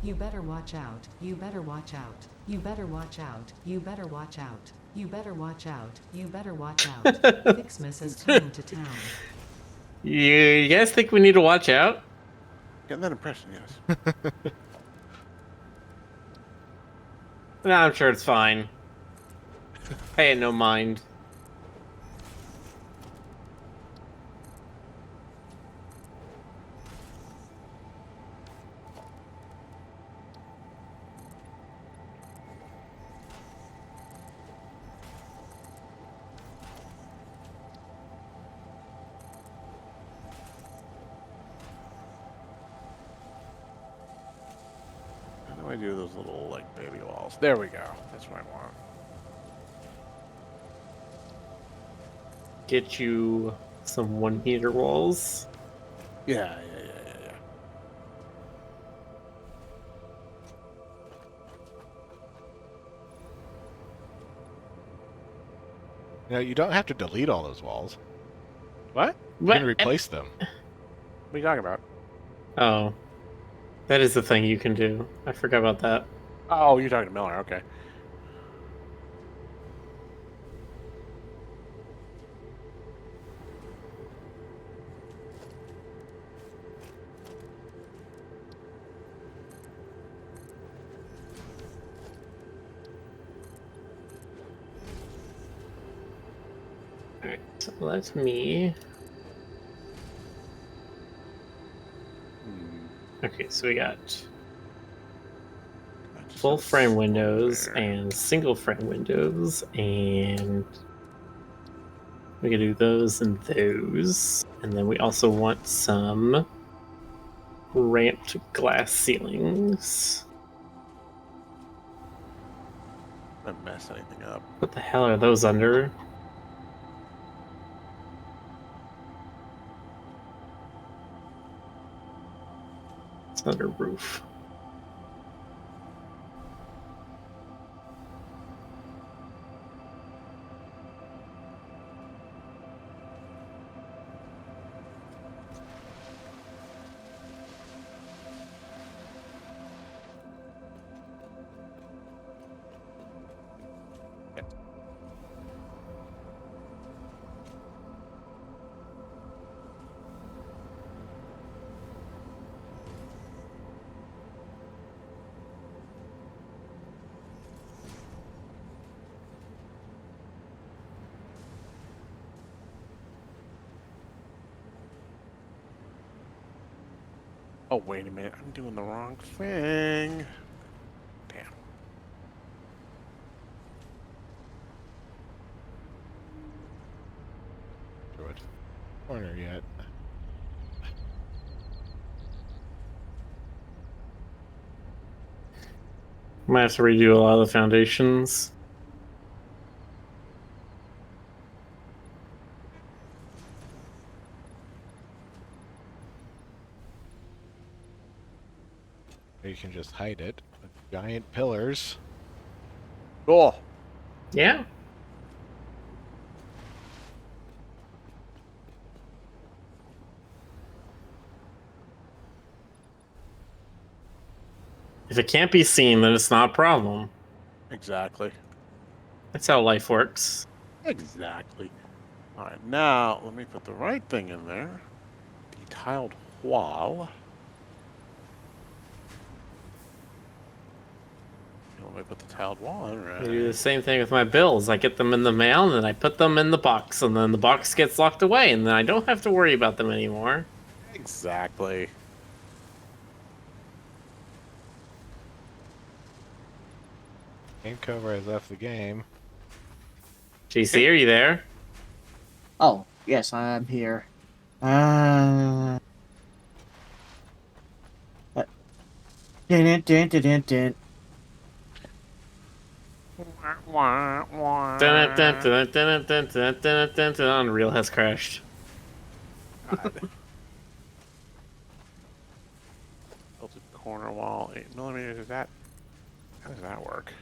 You better watch out. You better watch out. You better watch out. You better watch out. You better watch out. You better watch out. Fixmas is coming to town. You guys think we need to watch out? Getting that impression, yes. No, I'm sure it's fine. Pay it no mind. How do I do those little, like, baby walls? There we go. That's what I want. Get you some 1-meter walls. Yeah. You know, you don't have to delete all those walls. What? You What? can replace them. What are you talking about? Oh. That is the thing you can do. I forgot about that. Oh, you're talking to Miller. Okay. Alright, so let me. Okay, so we got I just full have frame slow windows there. and single frame windows, and we can do those and those. And then we also want some ramped glass ceilings. Don't mess anything up. What the hell are those under? It's under roof. Oh, wait a minute. I'm doing the wrong thing. Damn. Through it. Corner yet. Might have to redo a lot of the foundations. Or you can just hide it with giant pillars. Cool. Yeah. If it can't be seen, then it's not a problem. Exactly. That's how life works. Exactly. All right, now let me put the right thing in there. The tiled wall. Let me put the tiled wall in, right? I do the same thing with my bills. I get them in the mail, and then I put them in the box, and then the box gets locked away, and then I don't have to worry about them anymore. Exactly. Game cover has left the game. JC, are you there? Oh, yes, I'm here. Uh. Dun, dun, dun, dun, dun. Wah, wah. Dun, dun, dun, dun, dun, dun, dun, dun, dun. Unreal has crashed. God. Tilted corner wall, 8mm. Is that? How does that work?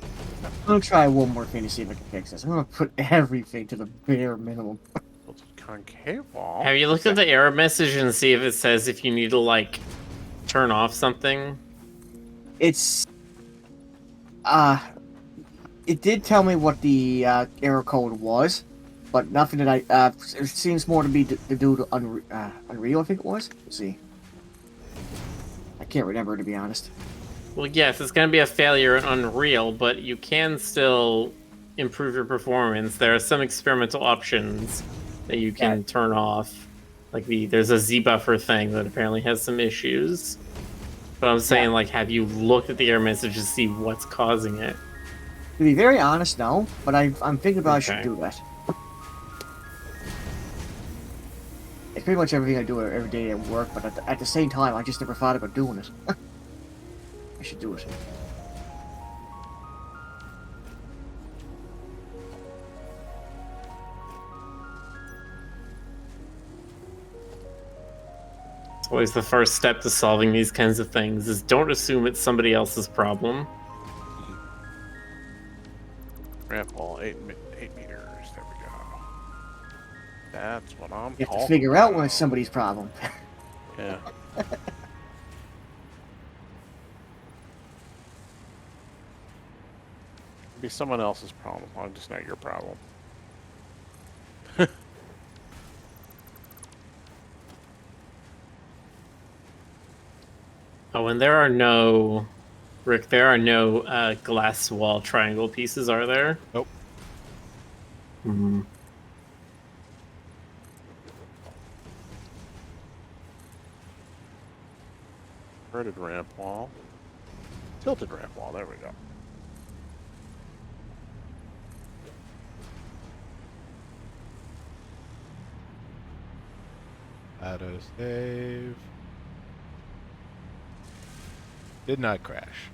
I'm gonna try one more thing to see if I can fix this. I'm gonna put everything to the bare minimum. Tilted concave wall. Have you looked at the error message and see if it says if you need to, like, turn off something? It's it did tell me what the error code was, but nothing that it seems more to be to do to Unreal, I think it was. Let's see. I can't remember, to be honest. Well, yes, it's going to be a failure in Unreal, but you can still improve your performance. There are some experimental options that you can turn off. Like there's a Z buffer thing that apparently has some issues. But I'm saying, like, have you looked at the error message to see what's causing it? To be very honest, no, but I'm thinking about I should Okay. do that. It's pretty much everything I do every day at work, but at the same time, I just never thought about doing it. I should do it. It's always the first step to solving these kinds of things is don't assume it's somebody else's problem. Ramp wall, 8 meters. There we go. That's what I'm You have to talking figure out when about. it's somebody's problem. Yeah. It'd be someone else's problem. I'm just not your problem. Oh, and there are no... Rick, there are no glass wall triangle pieces, are there? Nope. Hmm. Inverted ramp wall. Tilted ramp wall. There we go. Auto save. Did not crash.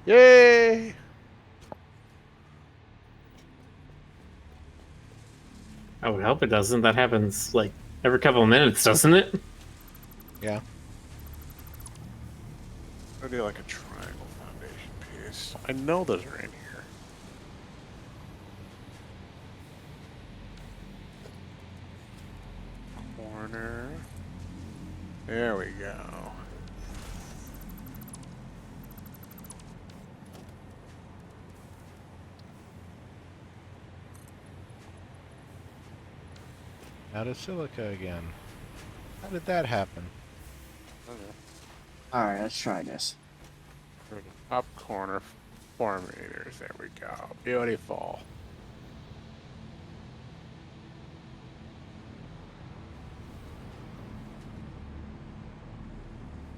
Yay! I would hope it doesn't. That happens like every couple of minutes, doesn't it? Yeah. I do like a triangle foundation piece. I know those are in here. Corner. There we go. Out of silica again. How did that happen? Okay. Alright, let's try this. For the top corner, 4 meters. There we go. Beautiful.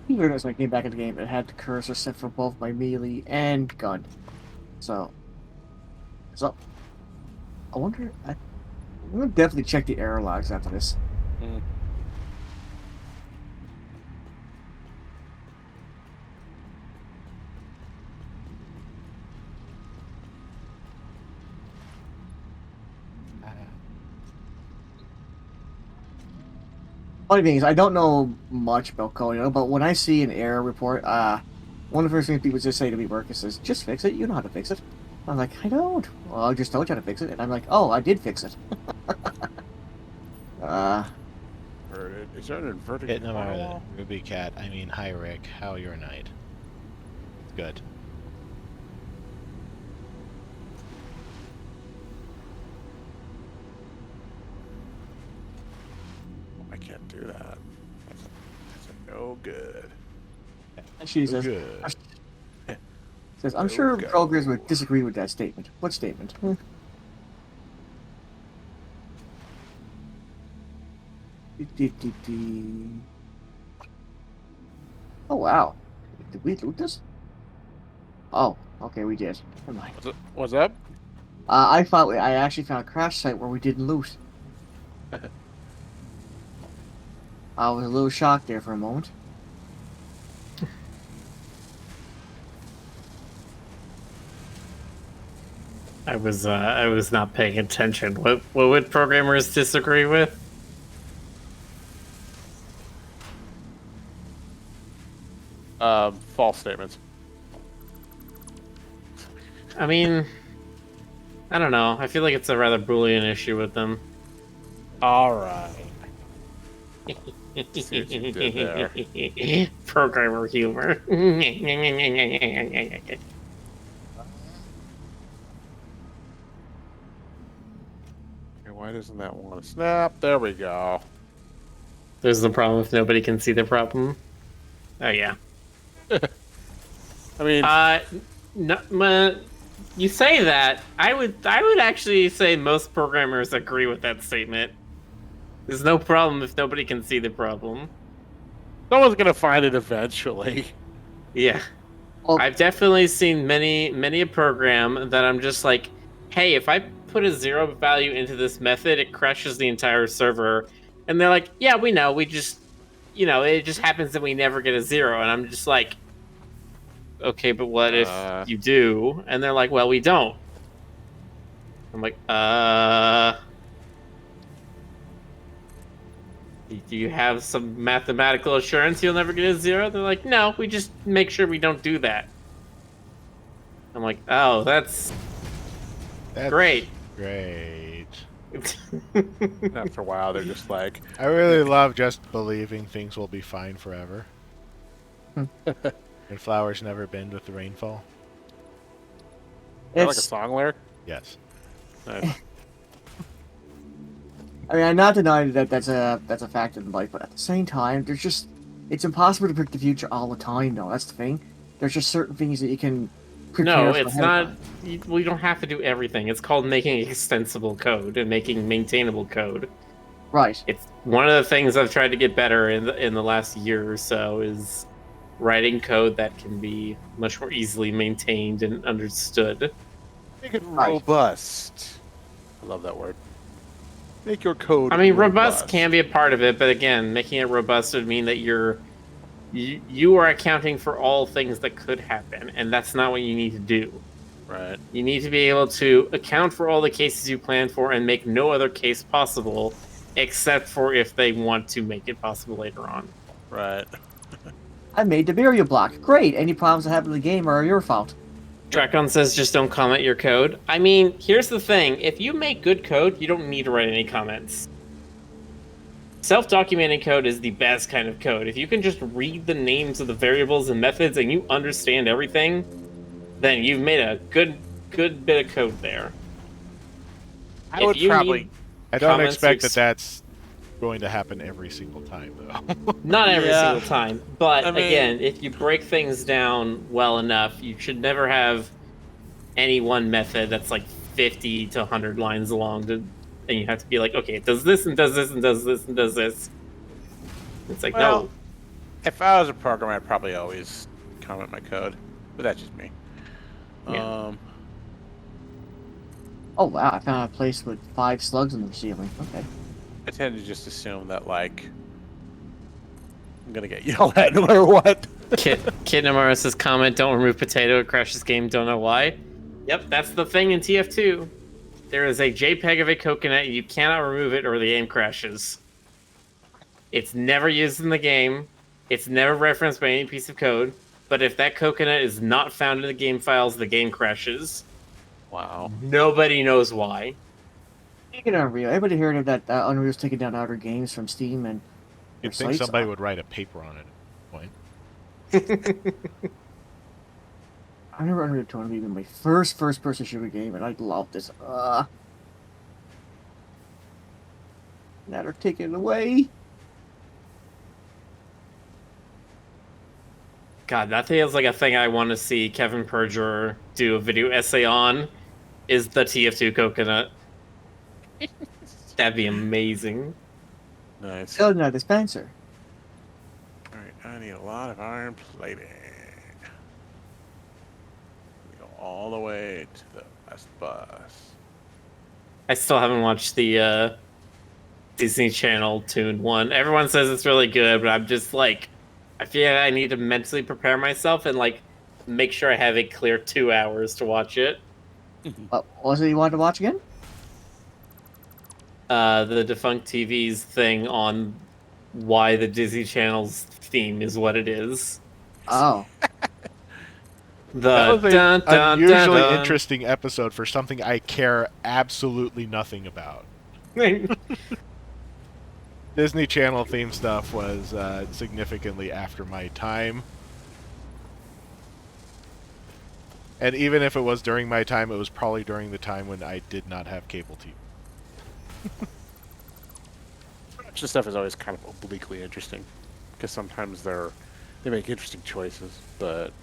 You notice when I came back in the game, it had the cursor set for both my melee and gun. So, I wonder. I'm gonna definitely check the error logs after this. Mm. Funny thing is, I don't know much about coding, but when I see an error report, one of the first things people just say to me, Marcus, is, "Just fix it. You know how to fix it." I'm like, "I don't." Well, I just told you how to fix it, and I'm like, "Oh, I did fix it." Inverted. Is there an inverted Hitting him corner out wall? of the Ruby Cat. I mean, hi Rick. How your night? Good. I can't do that. That's a no good. She says, Good. "I'm sure Go. programmers would disagree with that statement." What statement? Oh wow, did we loot this? Oh, okay, we did. Never mind. What's up? I actually found a crash site where we didn't loot. I was a little shocked there for a moment. I was not paying attention. What would programmers disagree with? False statements. I mean, I don't know. I feel like it's a rather Boolean issue with them. All right. See what you did there. Programmer humor. Okay, why doesn't that want to snap? There we go. There's the problem if nobody can see the problem. Oh yeah. I mean, No, you say that. I would actually say most programmers agree with that statement. There's no problem if nobody can see the problem. someone's gonna find it eventually. Yeah. Well, I've definitely seen many a program that I'm just like, hey, if I put a 0 value into this method, it crashes the entire server. And they're like, yeah, we know. We just, it just happens that we never get a 0. And I'm just like, okay, but what if you do? And they're like, well, we don't. I'm like, do you have some mathematical assurance you'll never get a 0? They're like, no, we just make sure we don't do that. I'm like, oh, that's great. Great. After a while, they're just like, I really love just believing things will be fine forever. And flowers never bend with the rainfall. is that like a it's. song lyric? Yes. Nice. I mean, I'm not denying that that's a fact in life, but at the same time, it's impossible to predict the future all the time. Though that's the thing. There's just certain things that you can No, for it's ahead of not. time. We don't have to do everything. It's called making extensible code and making maintainable code. Right. It's one of the things I've tried to get better in the last year or so is writing code that can be much more easily maintained and understood. Make it Right. robust. I love that word. Make your code I mean, robust robust. can be a part of it, but again, making it robust would mean that you are accounting for all things that could happen, and that's not what you need to do. Right. You need to be able to account for all the cases you plan for and make no other case possible, except for if they want to make it possible later on. Right. I made the burial block. Great. Any problems that happen in the game are your fault. Drakon says just don't comment your code. I mean, here's the thing. If you make good code, you don't need to write any comments. Self-documenting code is the best kind of code. If you can just read the names of the variables and methods and you understand everything, then you've made a good bit of code there. I would probably. I don't comments expect to that that's going to happen every single time, though. Not every Yeah. single time, but I mean- again, if you break things down well enough, you should never have any one method that's like 50 to 100 lines long, and you have to be like, okay, it does this and does this and does this and does this. It's like, Well, no. If I was a programmer, I'd probably always comment my code, but that's just me. Yeah. Oh wow! I found a place with 5 slugs in the ceiling. Okay. I tend to just assume that like I'm gonna get yelled at no matter what. Kid Namara says, comment, don't remove potato, it crashes game, don't know why. Yep, that's the thing in TF2. There is a JPEG of a coconut, and you cannot remove it or the game crashes. It's never used in the game. It's never referenced by any piece of code. But if that coconut is not found in the game files, the game crashes. Wow. Nobody knows why. Speaking of Unreal, everybody heard of that Unreal's taking down outer games from Steam and You'd their think sites? somebody would write a paper on it at this point. I remember Unreal Tournament being my first-person shooter game, and I loved this. Now they're taking it away. God, that feels like a thing I want to see Kevin Perjurer do a video essay on, is the TF2 coconut. That'd be amazing. Nice. Still not a dispenser. Alright, I need a lot of iron plating. We go all the way to the west bus. I still haven't watched the Disney Channel tuned one. Everyone says it's really good, but I'm just like, I feel like I need to mentally prepare myself and like make sure I have a clear 2 hours to watch it. What was it you wanted to watch again? The Defunct TV's thing on why the Disney Channel's theme is what it is. Oh. That The was an dun, dun, unusually dun, dun. interesting episode for something I care absolutely nothing about. Disney Channel theme stuff was significantly after my time. And even if it was during my time, it was probably during the time when I did not have cable TV. This stuff is always kind of obliquely interesting because sometimes they make interesting choices, but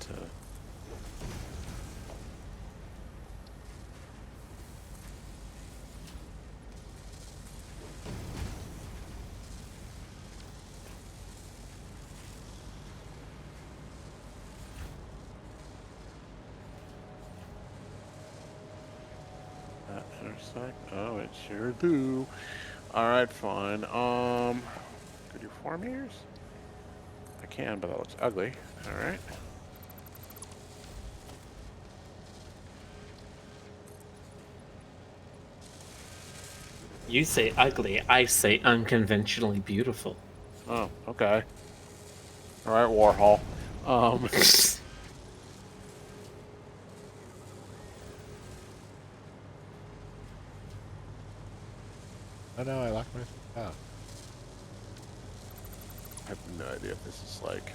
that intersect. Oh, it sure do. All right, fine. Could do 4 meters? I can, but that looks ugly. All right. You say ugly, I say unconventionally beautiful. Oh, okay. All right, Warhol. Oh no, I locked my... Oh. I have no idea if this is like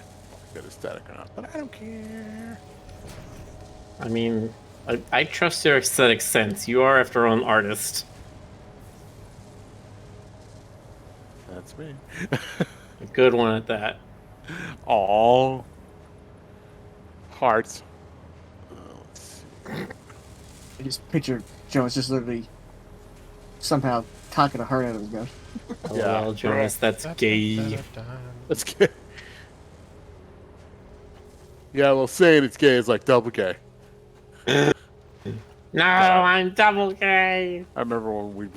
good aesthetic or not, but I don't care. I mean, I trust your aesthetic sense. You are, after all, an artist. That's me. A good one at that. All hearts. Let's I just picture Jonas just literally somehow cocking a heart out of his gun. Oh, Yeah. well, Jonas, that's gay. That's gay. Yeah, well, saying it's gay is like double gay. No, I'm double gay. I remember when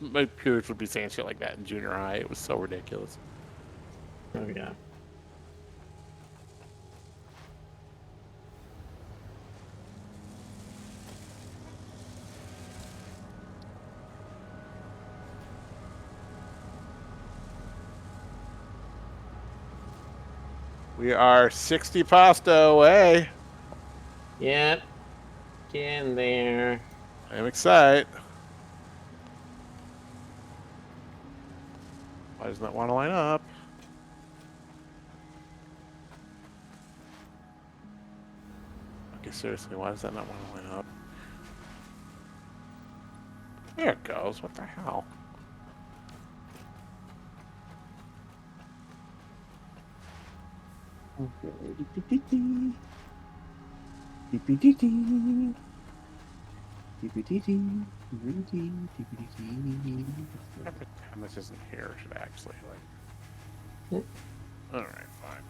my peers would be saying shit like that in junior high. It was so ridiculous. Oh yeah. We are 60 pasta away. Yep. Get in there. I'm excited. Why doesn't that want to line up? Okay, seriously, why does that not want to line up? There it goes. What the hell? I pretend this isn't here. Should actually like. All right, fine.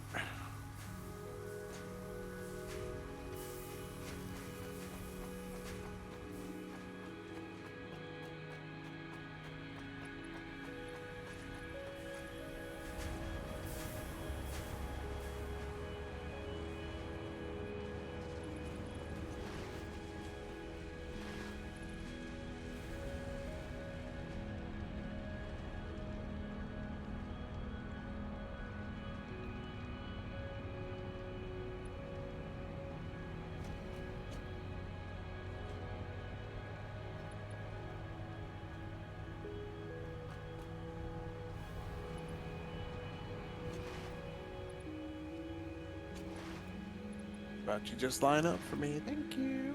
About you just line up for me. Thank you.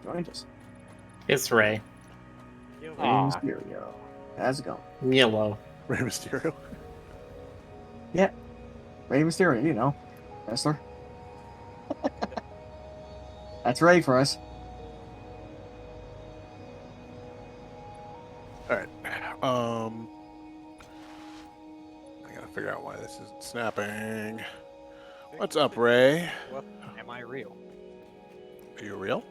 Joined us. It's Ray. Rey Aw. Mysterio. How's it going? Yellow. Rey Mysterio. Yeah. Rey Mysterio, you know. Wrestler. That's Ray for us. All right. I gotta figure out why this isn't snapping. What's up, Ray? Well, am I real? Are you real?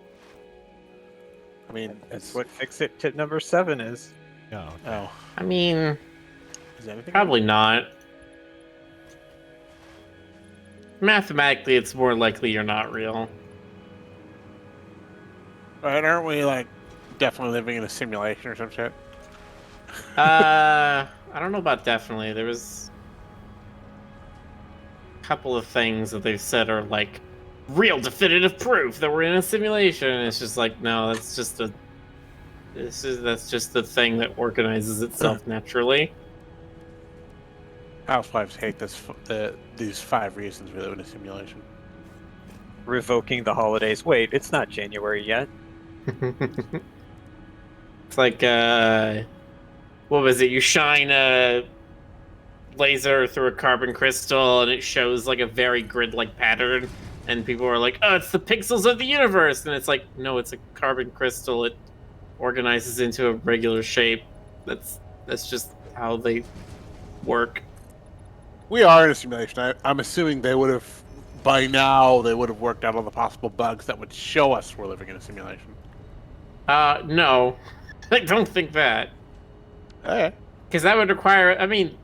I mean, That's what fix it tip number 7 is. No. Oh, I mean, is anything? probably not. Mathematically, it's more likely you're not real. Right? Aren't we like definitely living in a simulation or some shit? I don't know about definitely. There was a couple of things that they've said are like real definitive proof that we're in a simulation. And it's just like, no, that's just the thing that organizes itself naturally. Housewives hate these 5 reasons we live in a simulation. Revoking the holidays. Wait, it's not January yet. It's like, what was it? You shine a laser through a carbon crystal and it shows like a very grid-like pattern, and people are like, oh, it's the pixels of the universe, and it's like, no, it's a carbon crystal. It organizes into a regular shape. That's just how they work. We are in a simulation. I'm assuming they would have, by now, they would have worked out all the possible bugs that would show us we're living in a simulation. No, I don't think that. Okay. Because that would require, I mean,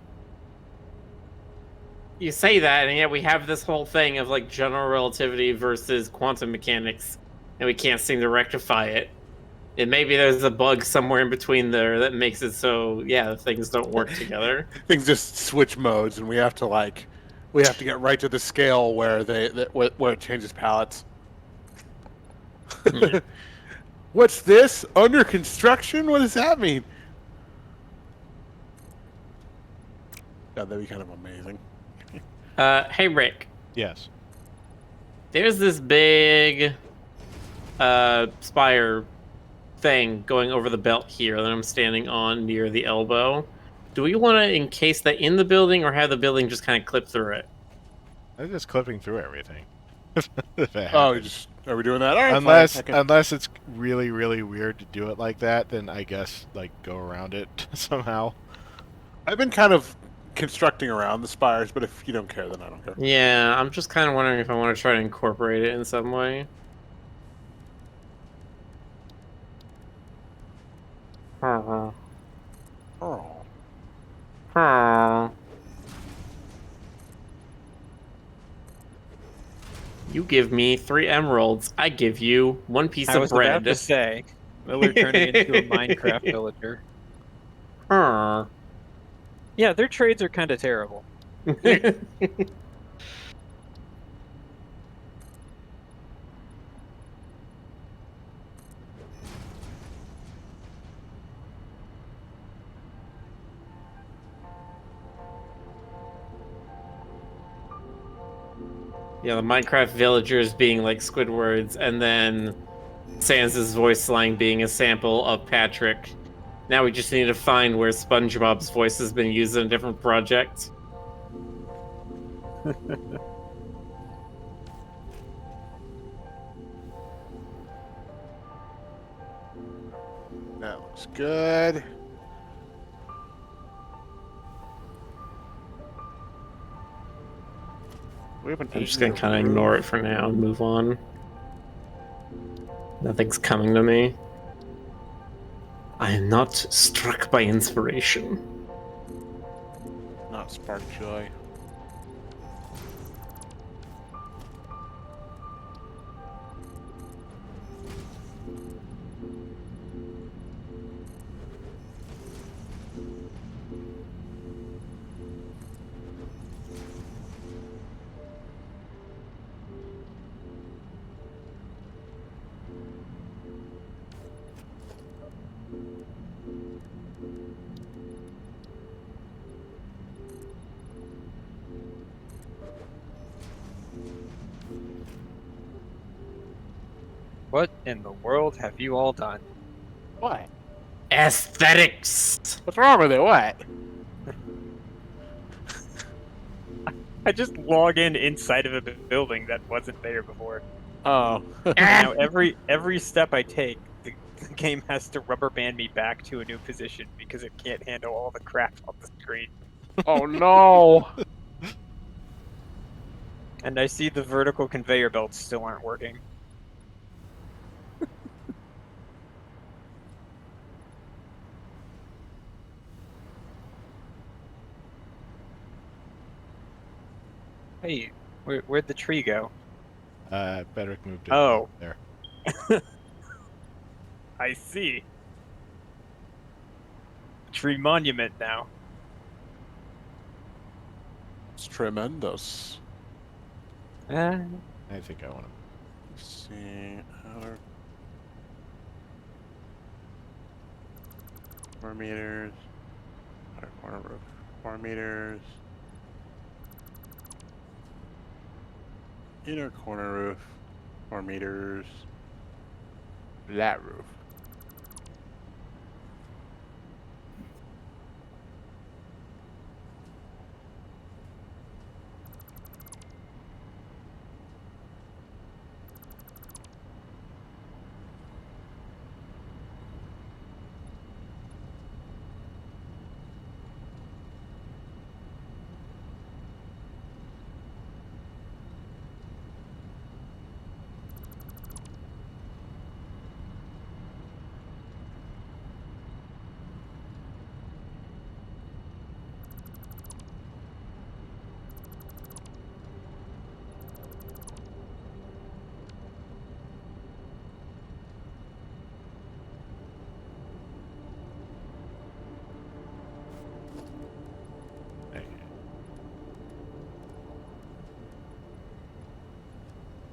you say that, and yet we have this whole thing of like general relativity versus quantum mechanics, and we can't seem to rectify it. And maybe there's a bug somewhere in between there that makes it so, yeah, things don't work together. Things just switch modes, and we have to like We have to get right to the scale where where it changes pallets. Yeah. What's this? Under construction? What does that mean? God, that'd be kind of amazing. Hey Rick, Yes. there's this big spire thing going over the belt here that I'm standing on near the elbow. Do we want to encase that in the building or have the building just kind of clip through it? I'm just clipping through everything. If it Oh, happens. are we doing that? All right, Unless fine. unless it's really, really weird to do it like that, then I guess like go around it somehow. I've been kind of constructing around the spires, but if you don't care, then I don't care. Yeah, I'm just kind of wondering if I want to try to incorporate it in some way. Uh-huh. Oh. Huh. You give me 3 emeralds. I give you 1 piece I of was bread. about to say, Miller turning into a Minecraft villager. Huh. Yeah, their trades are kind of terrible. Yeah, the Minecraft villagers being like Squidwards, and then Sans' voice line being a sample of Patrick. Now we just need to find where SpongeBob's voice has been used in a different project. That looks good. We have an I'm just gonna kind of ignore it for now and move on. Nothing's coming to me. I am not struck by inspiration. Not spark joy. What in the world have you all done? What? Aesthetics! What's wrong with it? What? I just log in inside of a building that wasn't there before. Oh. And now every step I take, the game has to rubber band me back to a new position because it can't handle all the crap on the screen. Oh no. And I see the vertical conveyor belts still aren't working. Hey, where'd the tree go? Bedrick moved it Oh. there. I see. Tree monument now. It's tremendous. Uh, I think I want to. Let's see. Outer 4 meters. Outer corner roof. 4 meters. Inner corner roof. 4 meters. Flat roof.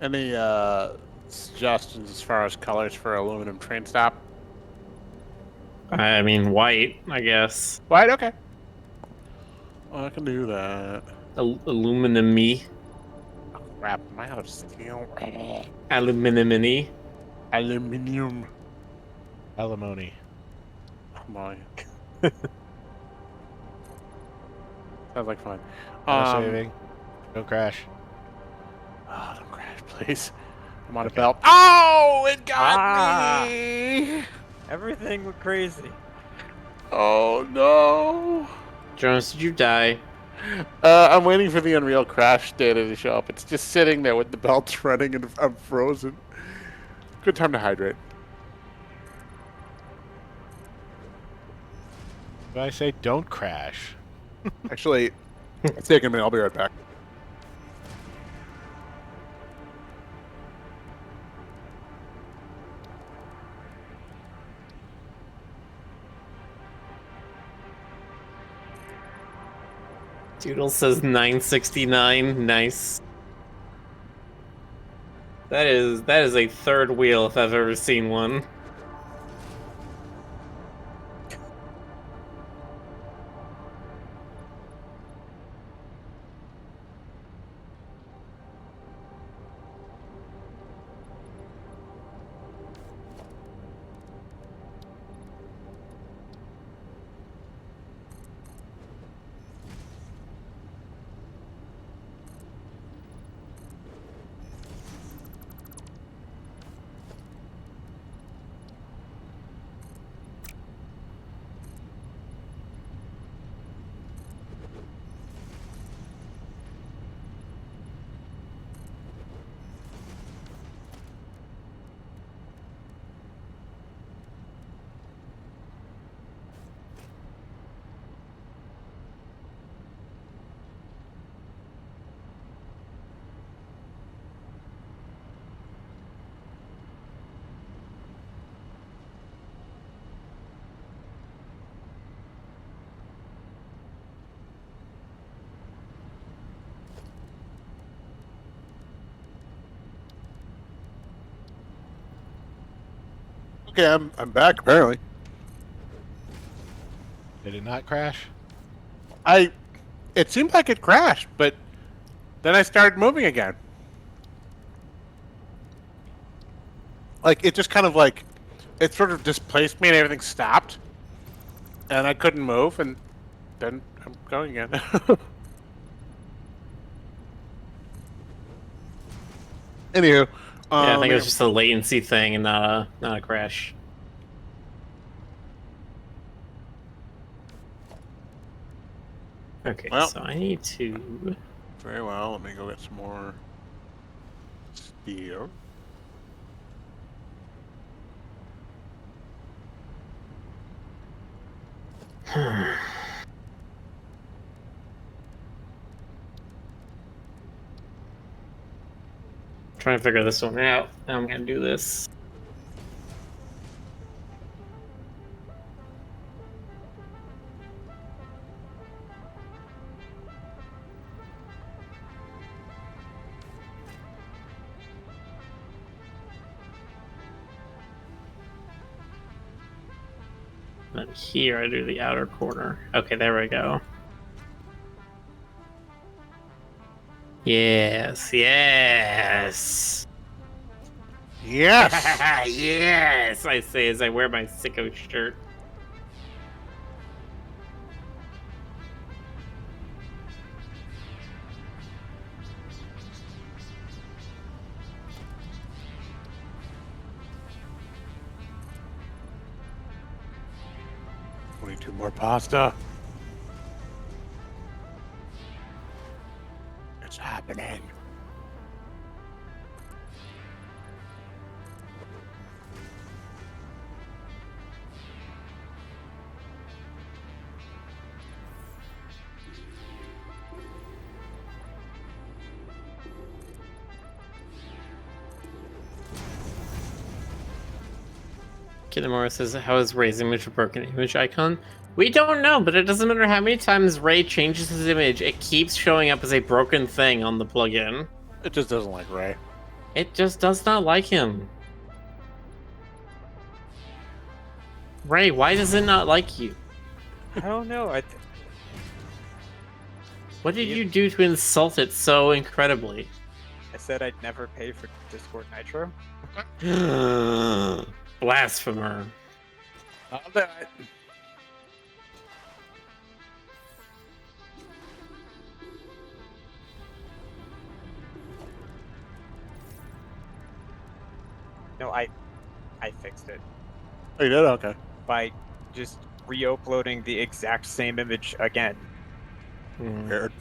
Any suggestions as far as colors for aluminum train stop? I mean, white, I guess. White, okay. I can do that. Aluminum-y. Oh, crap, am I out of steel? Aluminum-y. Aluminium. Alimony. Oh my. Sounds like fun. Auto saving. Don't crash. Oh, don't crash, please. I'm on a belt. Oh, it got me! Everything went crazy. Oh no! Jonas, did you die? I'm waiting for the Unreal Crash data to show up. It's just sitting there with the belts running and I'm frozen. Good time to hydrate. When I say don't crash. Actually, it's taking a minute. I'll be right back. Doodle says 969. Nice. That is a third wheel if I've ever seen one. Okay, I'm back apparently. Did it not crash? It seemed like it crashed, but then I started moving again. Like it just kind of like it sort of displaced me and everything stopped, and I couldn't move, and then I'm going again. Anywho, Yeah, I think it was just a latency thing and not a crash. Okay, Well. so I need to. Very well. Let me go get some more steel. Trying to figure this one out. How I'm gonna do this. And here I do the outer corner. Okay, there we go. Yes, yes. Yes. Yes, I say as I wear my sicko shirt. Only 2 more pasta. It's happening. Kinemura says, how is Ray's image a broken image icon? We don't know, but it doesn't matter how many times Ray changes his image, it keeps showing up as a broken thing on the plugin. It just doesn't like Ray. It just does not like him. Ray, why does it not like you? I don't know. What did you do to insult it so incredibly? I said I'd never pay for Discord Nitro. Blasphemer. I'll do it. No, I fixed it Oh, you did? Okay. by just re-uploading the exact same image again. Weird.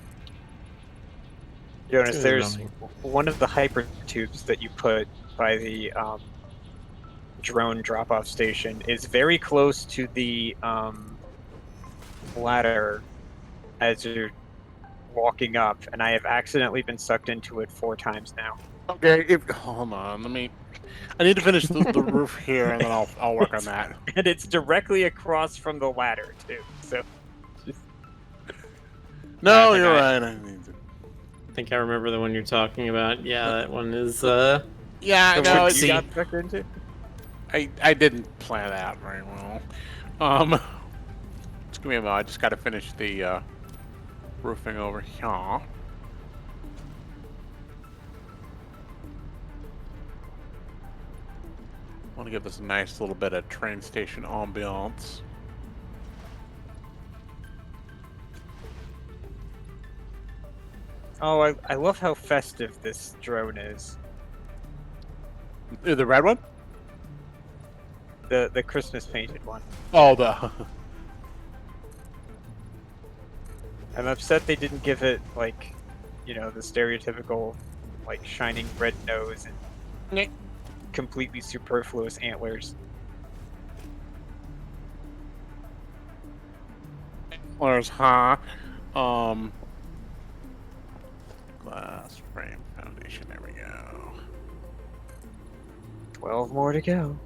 Jonas, Too there's annoying. one of the hyper tubes that you put by the drone drop-off station is very close to the ladder as you're walking up, and I have accidentally been sucked into it 4 times now. Okay, hold on. I need to finish the roof here, and then I'll work on that. And it's directly across from the ladder too. So No, I think you're I- right. I need to... I think I remember the one you're talking about. Yeah, that one is Yeah, I the know. one it's- you got sucked into. I didn't plan that very well. Just give me a moment. I just got to finish the roofing over here. Want to give this a nice little bit of train station ambiance. Oh, I love how festive this drone is. The red one? The Christmas painted one. Oh, the. I'm upset they didn't give it like, the stereotypical like shining red nose and completely superfluous antlers. Antlers, huh? Glass frame foundation. There we go. 12 more to go.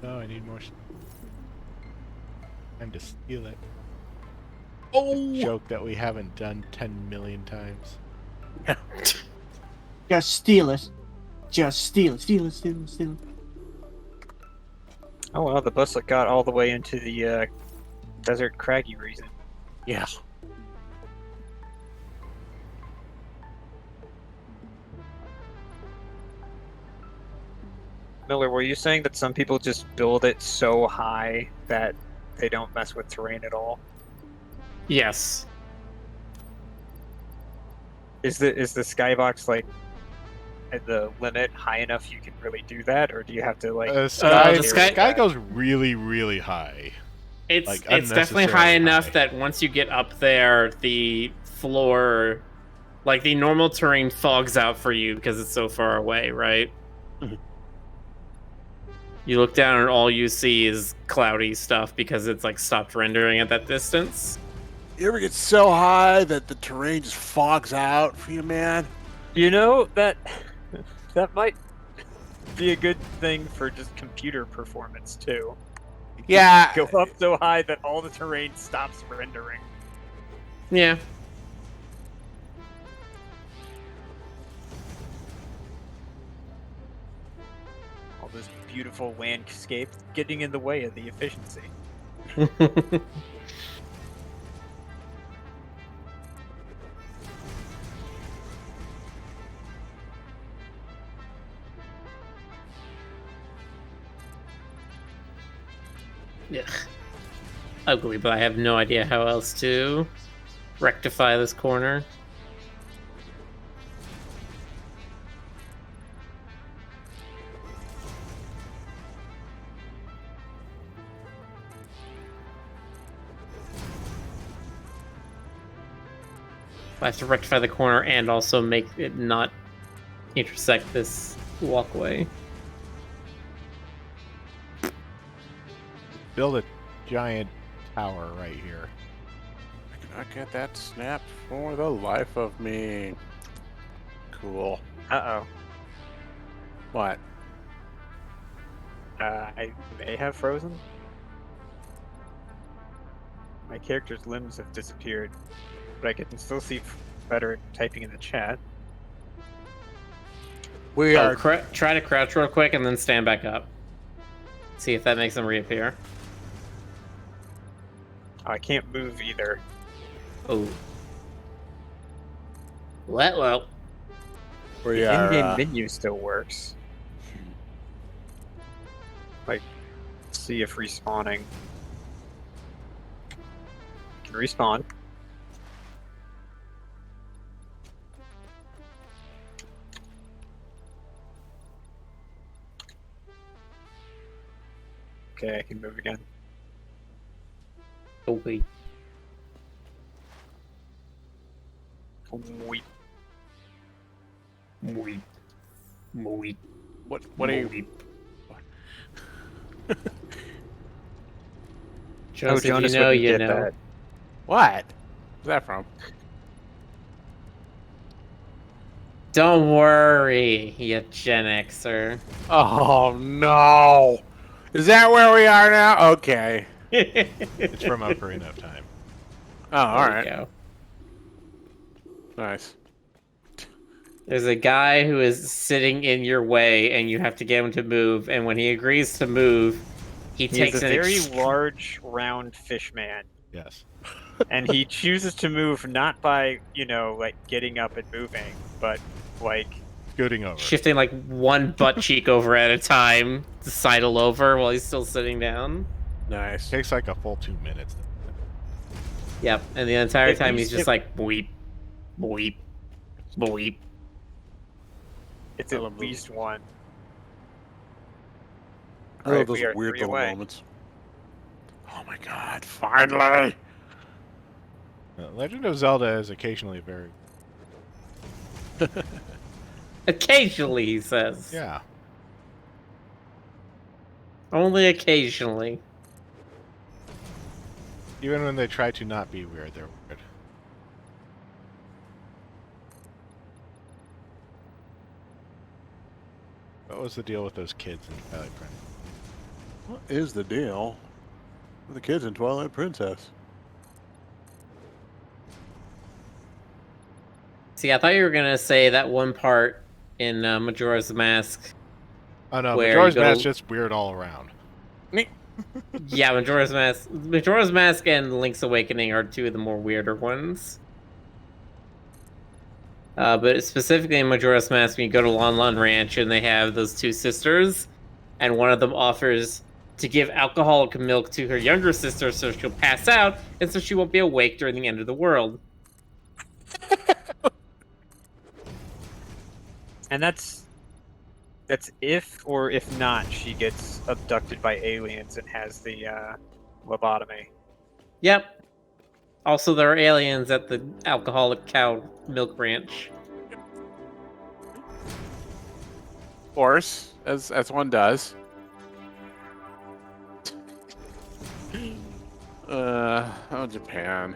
No, I need more. Time to steal it. Oh! Joke that we haven't done 10 million times. Just steal it. Just steal it. Steal it. Steal it. Steal it. Oh well, the bus got all the way into the desert craggy region. Yeah. Miller, were you saying that some people just build it so high that they don't mess with terrain at all? yes. Is the skybox like at the limit high enough you can really do that, or do you have to like? the Sky sky- goes really, really high. It's Like, it's definitely high unnecessarily enough high. that once you get up there, the floor, like the normal terrain, fogs out for you because it's so far away, right? Mhm. You look down and all you see is cloudy stuff because it's like stopped rendering at that distance. You ever get so high that the terrain just fogs out for you, man? You know that might be a good thing for just computer performance too. Yeah. Go up so high that all the terrain stops rendering. Yeah. All this beautiful landscape getting in the way of the efficiency. Ugh. Ugly, but I have no idea how else to rectify this corner. I have to rectify the corner and also make it not intersect this walkway. Build a giant tower right here. I cannot get that snapped for the life of me. Cool. Uh-oh. What? I may have frozen. My character's limbs have disappeared, but I can still see better typing in the chat. We Oh, are. try to crouch real quick and then stand back up. See if that makes them reappear. I can't move either. Oh. Well. We The in-game are. menu still works. Like, see if respawning. Can respawn. Okay, I can move again. Okay. Weep. What are you? Joseph, Jonas you know, wouldn't you get know. that. What? Where's that from? Don't worry, you Gen Xer. Oh no! Is that where we are now? Okay. It's from Ocarina of Time. Oh, all There we right. go. Nice. There's a guy who is sitting in your way, and you have to get him to move. And when he agrees to move, he He takes is a an very large, round fish man. Yes. And he chooses to move not by, like getting up and moving, but like Scooting over. shifting like one butt cheek over at a time to sidle over while he's still sitting down. Nice. Takes like a full 2 minutes. Yep, and the entire At time he's least just like boop, boop, boop. it's I at love those. least one. I Alright, love those we are weird 3 little away. moments. Oh my god! Finally. Legend of Zelda is occasionally very... Occasionally, he says. Yeah. Only occasionally. Even when they try to not be weird, they're weird. What was the deal with those kids in Twilight Princess? What is the deal with the kids in Twilight Princess? See, I thought you were gonna say that one part in Majora's Mask. Oh no, Where Majora's you go Mask to- is just weird all around. Yeah, Majora's Mask and Link's Awakening are two of the more weirder ones. But specifically in Majora's Mask, when you go to Lon Lon Ranch and they have those two sisters, and one of them offers to give alcoholic milk to her younger sister so she'll pass out, and so she won't be awake during the end of the world. And that's if or if not she gets abducted by aliens and has the lobotomy. Yep. Also, there are aliens at the alcoholic cow milk ranch. Of course, as one does. Oh, Japan.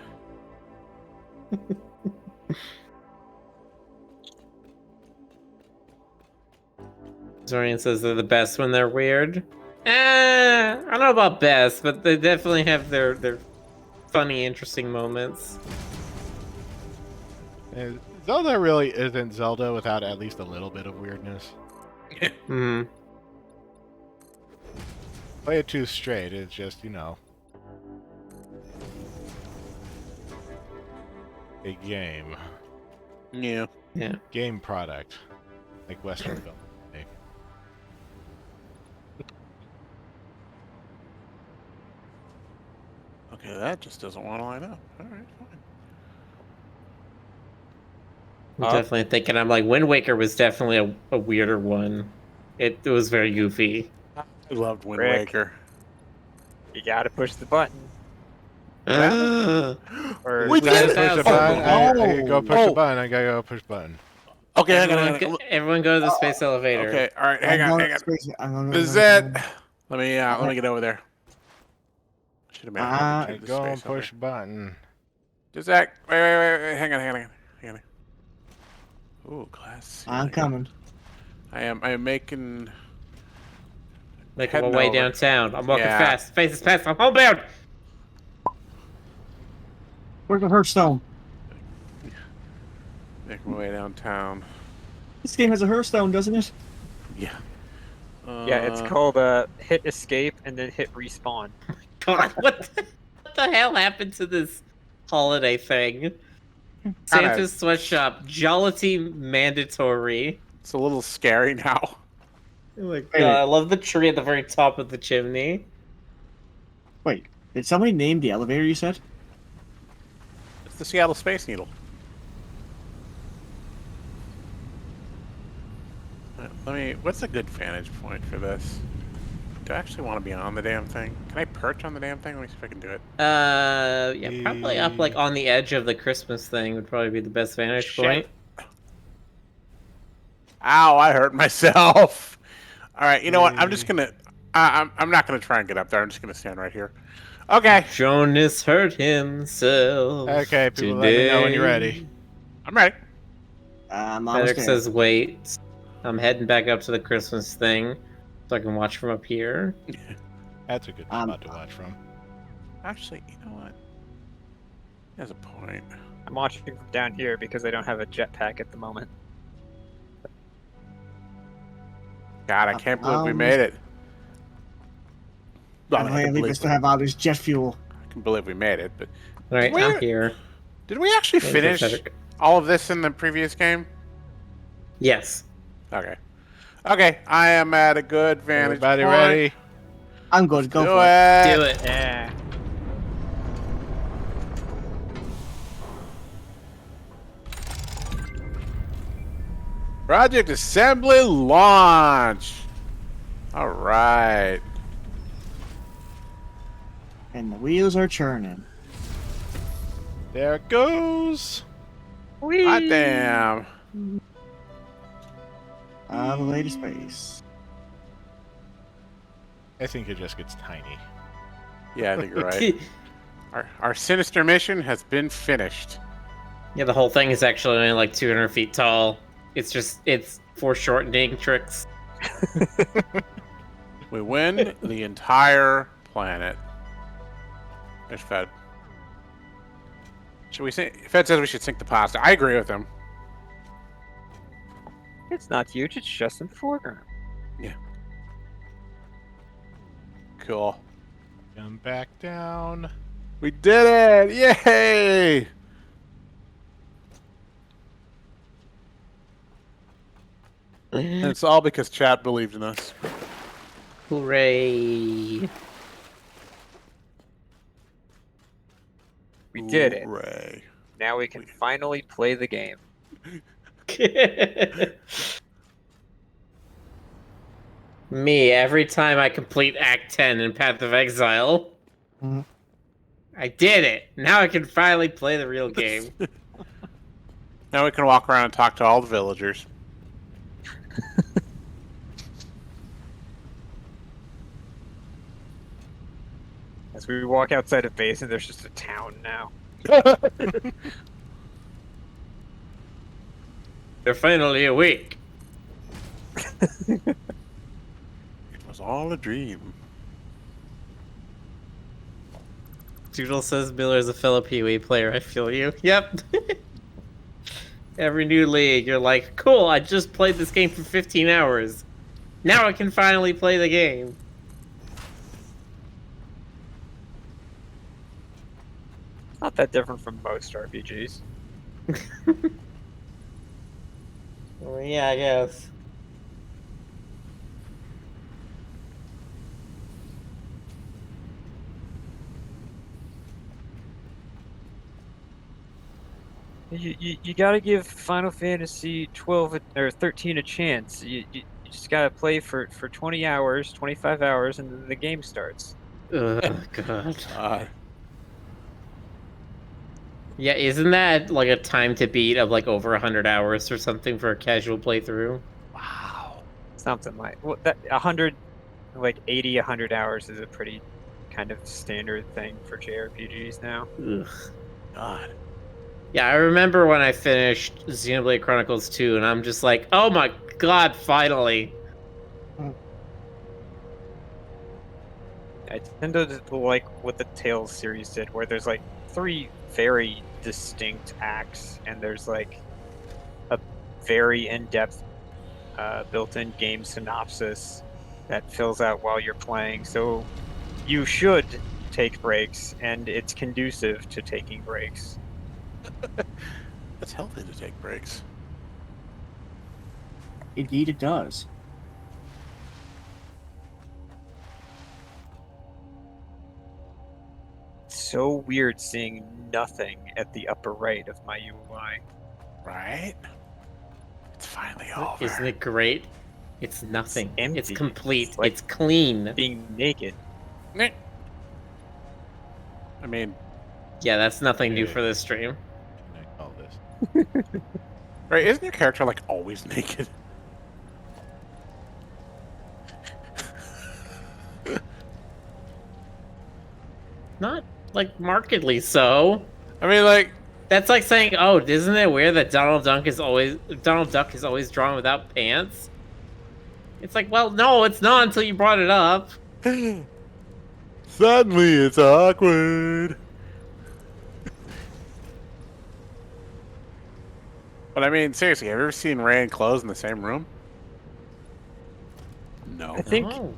Zorian says they're the best when they're weird. I don't know about best, but they definitely have their funny, interesting moments. And Zelda really isn't Zelda without at least a little bit of weirdness. Hmm. Play it too straight, it's just, you know, a game. Yeah. Yeah. Game product. Like Western film. Okay, that just doesn't want to line up. All right, fine. I'm definitely thinking. I'm like, Wind Waker was definitely a weirder one. It was very goofy. I loved Wind Rick. Waker. You gotta push the button. Oh, Or We I gotta did it! push the Oh, button. I oh, go push oh. the button. I gotta go push the button. Okay, hang on, everyone, hang on. everyone go to the space elevator. Okay, all right, hang I'm on, going hang to on. space- I'm going This is it. Let me get over there. Should have made Ah, it to the Go and space over push the button. Just Zach, wait. Hang on. Ooh, class. C. I'm coming. I am making Making my Heading way over. downtown. I'm walking Yeah. fast. Face is fast. I'm homebound. Where's the Hearthstone? Making my way downtown. This game has a Hearthstone, doesn't it? Yeah. Yeah, it's called hit escape and then hit respawn. God, what the hell happened to this holiday thing? Santa's sweatshop, jollity mandatory. It's a little scary now. Oh my god, I love the tree at the very top of the chimney. Wait, did somebody name the elevator you said? It's the Seattle Space Needle. Let me. What's a good vantage point for this? Do I actually want to be on the damn thing? Can I perch on the damn thing? Let me see if I can do it. Yeah, probably up like on the edge of the Christmas thing would probably be the best vantage point. Ow! I hurt myself. All right, you know what? I'm just gonna. I'm not gonna try and get up there. I'm just gonna stand right here. Okay. Jonas hurt himself. Okay, people, let me know when you're ready. I'm ready. I'm Patrick almost says, "Wait, I'm heading back up to the Christmas thing, so I can watch from up here." That's a good spot to watch from. Actually, you know what? There's a point. I'm watching from down here because I don't have a jetpack at the moment. God, I can't believe we made it. Well, I mean, I at can least I believe still have all this jet fuel. I can believe we made it, but All right, Where- I'm here. did we actually Wait for finish Patrick. all of this in the previous game? Yes. Okay. Okay, I am at a good vantage Everybody point. ready? I'm good. Go Do for it. Do it. Yeah. Project Assembly launch. All right. And the wheels are churning. There it goes. Hot damn. The latest space. I think it just gets tiny. Yeah, I think you're right. Our sinister mission has been finished. Yeah, the whole thing is actually only like 200 feet tall. It's foreshortening tricks. We win the entire planet. There's Fed. Should we sink? Fed says we should sink the pasta. I agree with him. It's not huge, it's just in the foreground. Cool. Come back down. We did it! Yay! And it's all because chat believed in us. Hooray! We did it. Hooray. Now we can finally play the game. Me, every time I complete Act 10 in Path of Exile. Mhm. I did it! Now I can finally play the real game. Now we can walk around and talk to all the villagers. As we walk outside of base and there's just a town now. They're finally awake. It was all a dream. Doodle says Miller's a fellow Pee-wee player. I feel you. Yep. Every new league, you're like, cool, I just played this game for 15 hours. Now I can finally play the game. Not that different from most RPGs. Well, yeah, I guess. You gotta give Final Fantasy 12 or 13 a chance. You just gotta play for 20 hours, 25 hours, and then the game starts. Oh, God. Uh, Yeah, isn't that like a time to beat of like over 100 hours or something for a casual playthrough? Wow. Something like that 100 like 80 100 hours is a pretty kind of standard thing for JRPGs now. Ugh. God. Yeah, I remember when I finished Xenoblade Chronicles 2 and I'm just like, oh my god, finally. I tend to like what the Tales series did, where there's like 3 very distinct acts, and there's like a very in-depth built-in game synopsis that fills out while you're playing. So you should take breaks, and it's conducive to taking breaks. It's healthy to take breaks. Indeed, it does. So weird seeing nothing at the upper right of my UI. Right? It's finally over. Isn't it great? It's nothing. empty. It's complete. It's like- It's clean. Being naked. I mean, Yeah, that's nothing new Yeah. for this stream. Can I call this? right? Isn't your character like always naked? Not like markedly so. I mean, like, That's like saying, "Oh, isn't it weird that Donald Duck is always drawn without pants?" It's like, well, no, it's not until you brought it up. suddenly it's awkward. But I mean, seriously, have you ever seen Ray and clothes in the same room? No. I think No.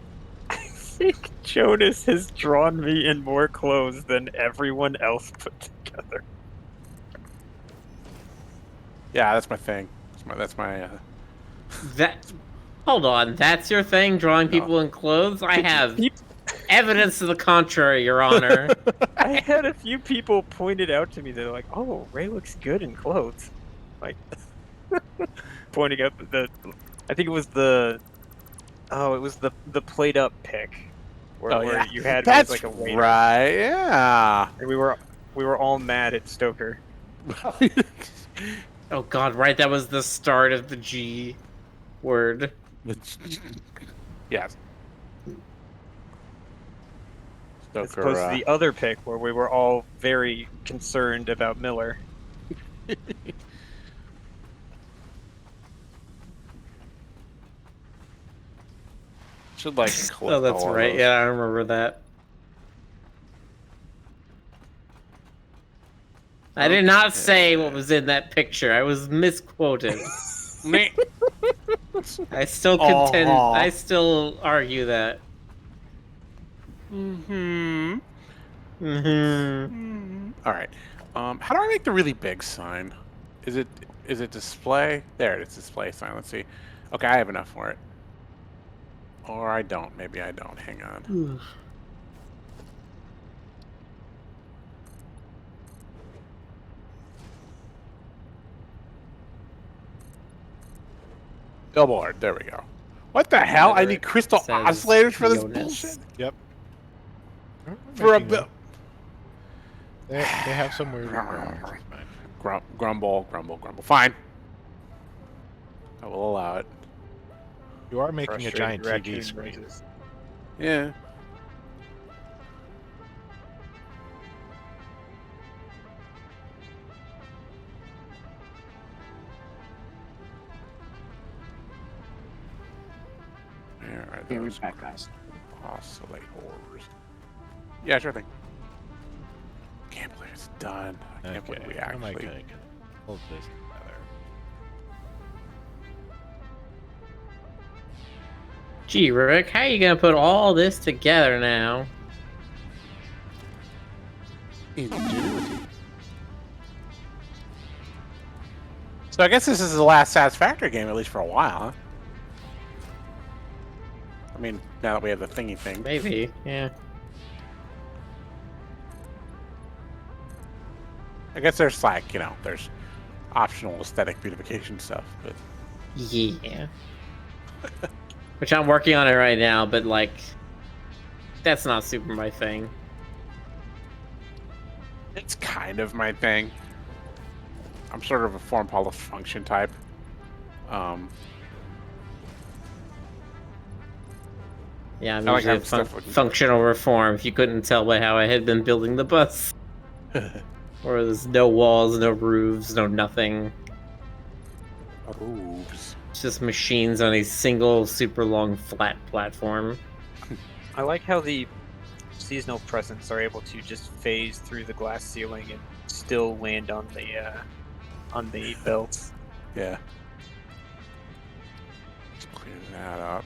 I think Jonas has drawn me in more clothes than everyone else put together. Yeah, that's my thing. That's my That. Hold on, that's your thing, drawing people in clothes? I have evidence to the contrary, Your Honor. I had a few people pointed out to me. They're like, "Oh, Ray looks good in clothes." Like pointing out the I think it was the plate up pic where, where you had me as that's like a waiter. right. Yeah. And we were all mad at Stoker. Oh god, right, that was the start of the G word. yes. As Stoker, opposed to the other pic where we were all very concerned about Miller. should like clip Oh, that's all of right. those. Yeah, I remember that. I did not say what was in that picture. I was misquoted. Me. I still contend. Aw. I still argue that. Mm-hmm. Mm-hmm. All right. How do I make the really big sign? Is it display? There it is, display sign. Let's see. Okay, I have enough for it. Or I don't. Maybe I don't. Hang on. Billboard. There we go. What the hell? I need crystal Says oscillators for this Jonas. bullshit? Yep. For a Making bill. them. They have some weird requirements. It's fine. Grumble. Fine. I will allow it. You are making a Frustrated giant TV raccoon screen. noises. Yeah. Where are Here, we're those back, guys. oscillators? Yeah, sure thing. Can't believe it's done. I can't believe we how am I actually. gonna hold this together? Gee, Rick, how are you gonna put all this together now? Ingenuity. So I guess this is the last Satisfactory game, at least for a while, huh? I mean, now that we have the thingy thing. Maybe, yeah. I guess there's like, there's optional aesthetic beautification stuff, but Yeah. Which I'm working on it right now, but like, that's not super my thing. it's kind of my thing. I'm sort of a form follow function type. Yeah, I'm I like usually a having stuff looking good. functional reform. If you couldn't tell by how I had been building the bus. Where there's no walls, no roofs, no nothing. Oops. It's just machines on a single super long flat platform. I like how the seasonal presence are able to just phase through the glass ceiling and still land on the belts. Yeah. Let's clear that up.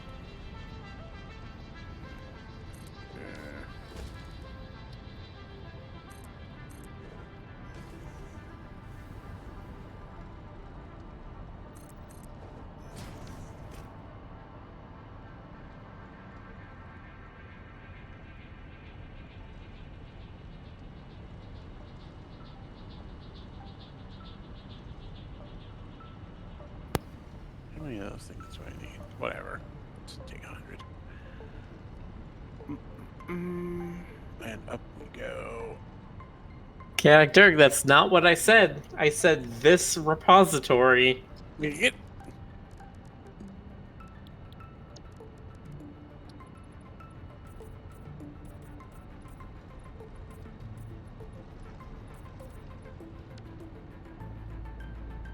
How many of those things do I need? Whatever. Let's take 100. And up we go. Yeah, Dirk, that's not what I said. I said this repository. Get.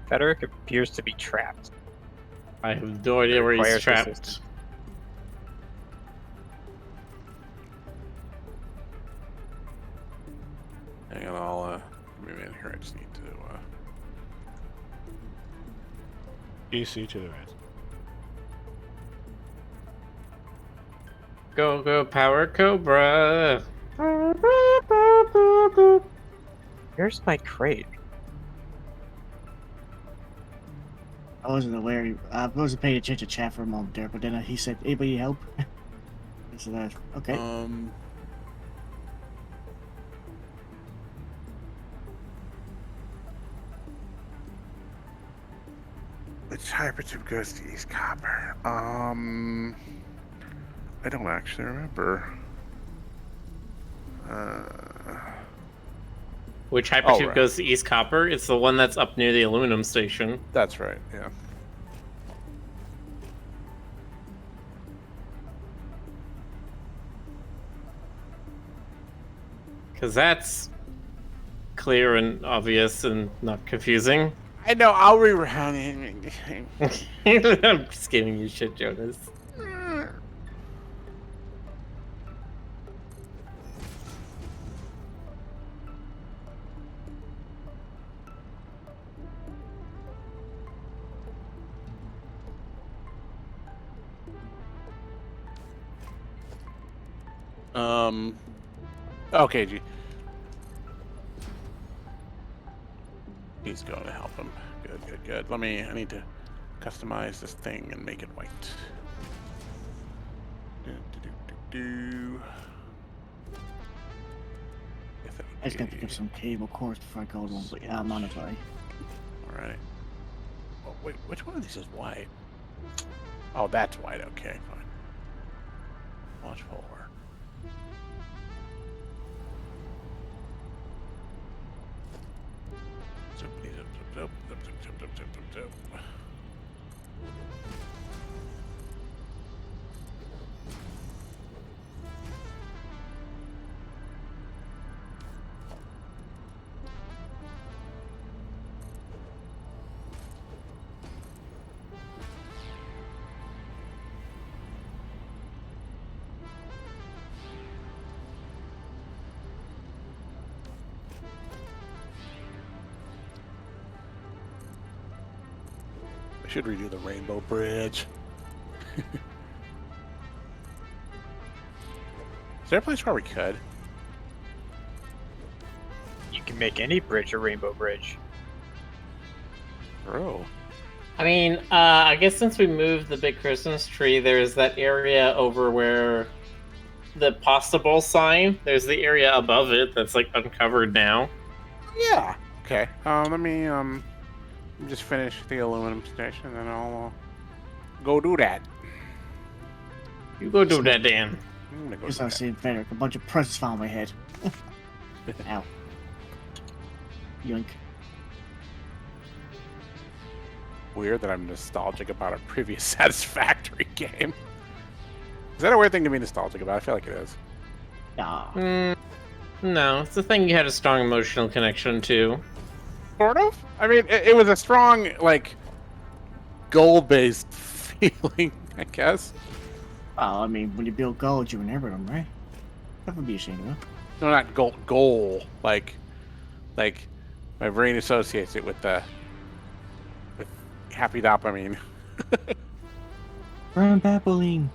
Frederick appears to be trapped. I have no idea where he's Requires trapped. assistance. Hang on, I'll move in here. I just need to. EC to the right. Go, go, Power Cobra! Where's my crate? I wasn't aware. I wasn't paying attention to chat for a moment there, but then he said, "Anybody help?" I said, "Okay." Which hypertube goes to East Copper? I don't actually remember. Which hypertube right. goes to East Copper? It's the one that's up near the aluminum station. That's right. Yeah. Because that's clear and obvious and not confusing. I know. I'll rerun it. I'm just giving you shit, Jonas. Okay, G. He's going to help him. Good, good, good. I need to customize this thing and make it white. I just got to get some cable cords before I go to monetary. Alright. Oh, wait, which one of these is white? Oh, that's white. Okay, fine. Launch forward. I should redo the Rainbow Bridge. Is there a place where we could? You can make any bridge a rainbow bridge. Oh. I mean, I guess since we moved the big Christmas tree, there's that area over where the pasta bowl sign, there's the area above it that's like uncovered now. Yeah. Okay. Let me just finish the aluminum station, and I'll go do that. You go do that, Dan. I'm gonna go Just do I was saying, Frederick, a bunch of presents fell on my head. Ow. Yoink. Weird that I'm nostalgic about a previous Satisfactory game. Is that a weird thing to be nostalgic about? I feel like it is. Nah. No, it's the thing you had a strong emotional connection to. Sort of. I mean, it was a strong, like, goal-based feeling, I guess. Well, I mean, when you build gold, you remember them, right? That would be a shame, huh? No, not goal. Like my brain associates it with happy dopamine. Grandpapoline.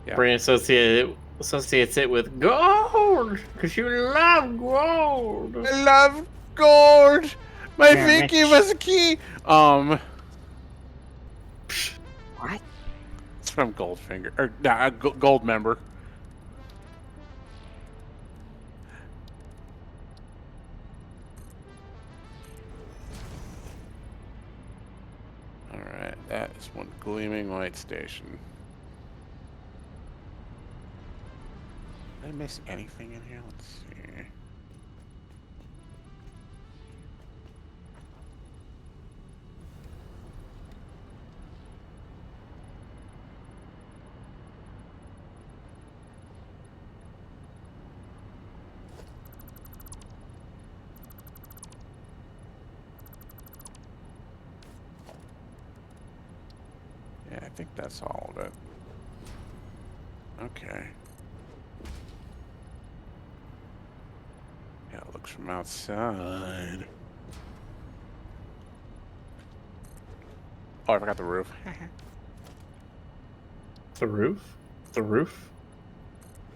Yeah. Brain associates it with gold because you love gold. I love gold. My Yeah, Vicky rich. was a key. What? It's from Goldfinger or nah, Gold Member. All right, that is one gleaming light station. Did I miss anything in here? Let's see. Yeah, I think that's all of it. Okay. Yeah, it looks from outside. Oh, I forgot the roof. The roof? The roof?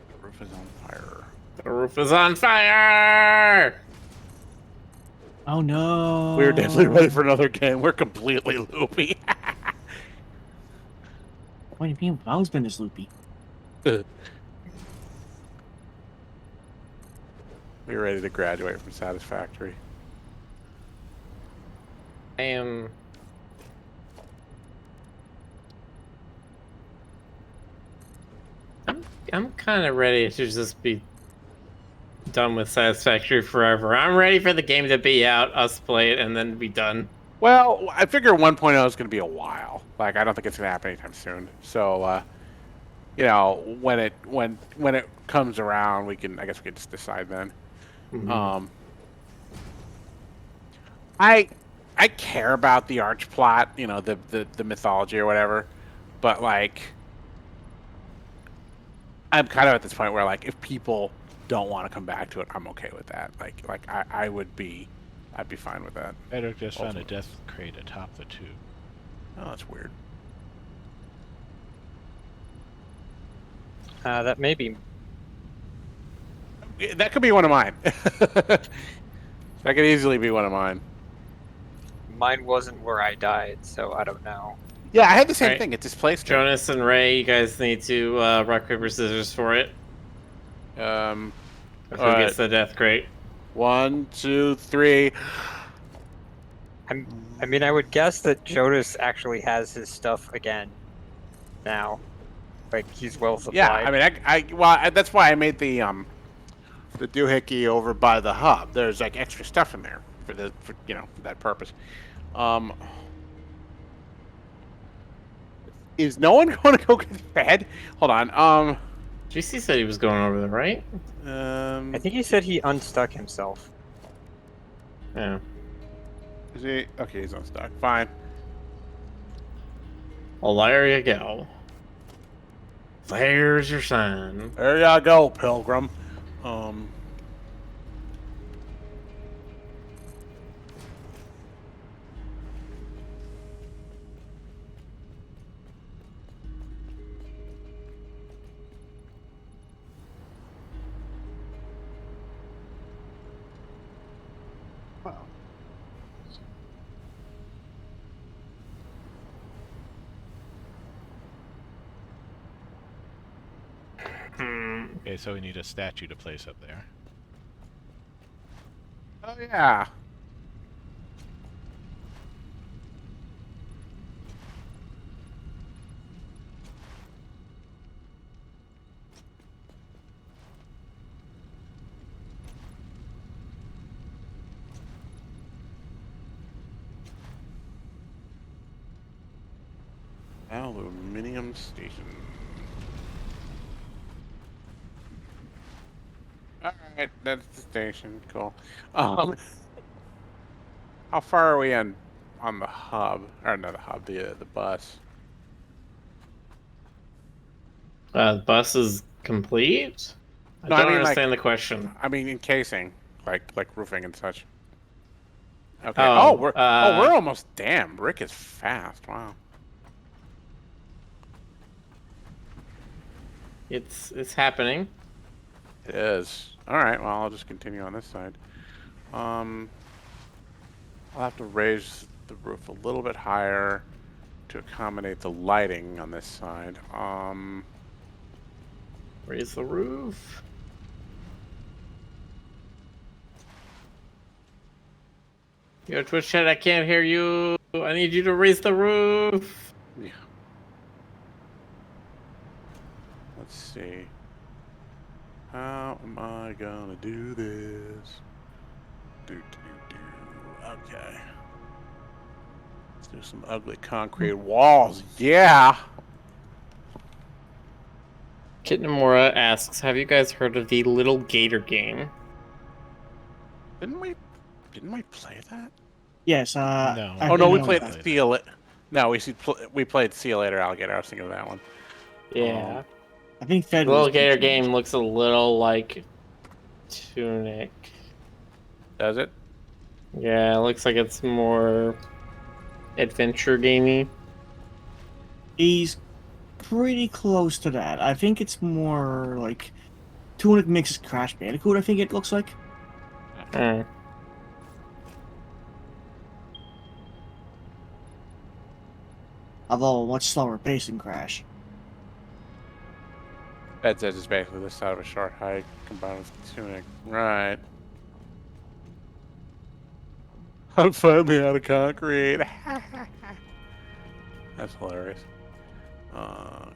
The roof is on fire. The roof is on fire! Oh no. We're definitely ready for another game. We're completely loopy. What do you mean? I've always been this loopy. We're ready to graduate from Satisfactory. I am. I'm kind of ready to just be done with Satisfactory forever. I'm ready for the game to be out, us play it, and then be done. Well, I figure 1.0 is going to be a while. Like, I don't think it's going to happen anytime soon. So, you know, when it comes around, I guess we can just decide then. Mhm. I care about the arch plot, you know, the mythology or whatever, but like, I'm kind of at this point where like, if people don't want to come back to it, I'm okay with that. Like I'd be fine with that. Edric just found a Ultimately. death crate atop the tube. Oh, that's weird. That may be. That could be one of mine. That could easily be one of mine. Mine wasn't where I died, so I don't know. Yeah, I had the same Right. thing. It displaced it. Jonas and Ray, you guys need to rock, paper, scissors for it. Who Who gets the death crate? 1, 2, 3. I mean, I would guess that Jonas actually has his stuff again. Now, like he's well supplied. Yeah, I mean, that's why I made the doohickey over by the hub. There's like extra stuff in there for you know, for that purpose. Is no one going to go get fed? Hold on. GC said he was going over there, right? I think he said he unstuck himself. Yeah. Is he? Okay, he's unstuck. Fine. Well, there you go. There's your sign. There you go, Pilgrim. Okay, so we need a statue to place up there. Oh yeah. Aluminium station. Alright, that's the station. Cool. How far are we on the hub? Or not the hub, the bus. The bus is complete. I No, don't I mean, understand the question. I mean encasing, like roofing and such. Okay. Oh, we're almost. Damn, Rick is fast. Wow. it's happening. It is. All right. Well, I'll just continue on this side. I'll have to raise the roof a little bit higher to accommodate the lighting on this side. Raise the roof. Yo, Twitch chat, I can't hear you. I need you to raise the roof. Yeah. Let's see. How am I gonna do this? Do. Okay. Let's do some ugly concrete walls. Yeah. Kitnamora asks, have you guys heard of the Little Gator game? Didn't we play that? Yes. No. I Oh no, we know played that. See You Later. No, we played See You Later, Alligator. I was thinking of that one. Yeah. I think Fed The Little was Gator teaching game us. looks a little like Tunic. Does it? Yeah, it looks like it's more adventure gamey. He's pretty close to that. I think it's more like Tunic mixes Crash Bandicoot. I think it looks like. Hmm. Although a much slower pace than Crash. That says it's basically the side of a short hike combined with Tunic. Right. I'm finally out of concrete. That's hilarious. I'm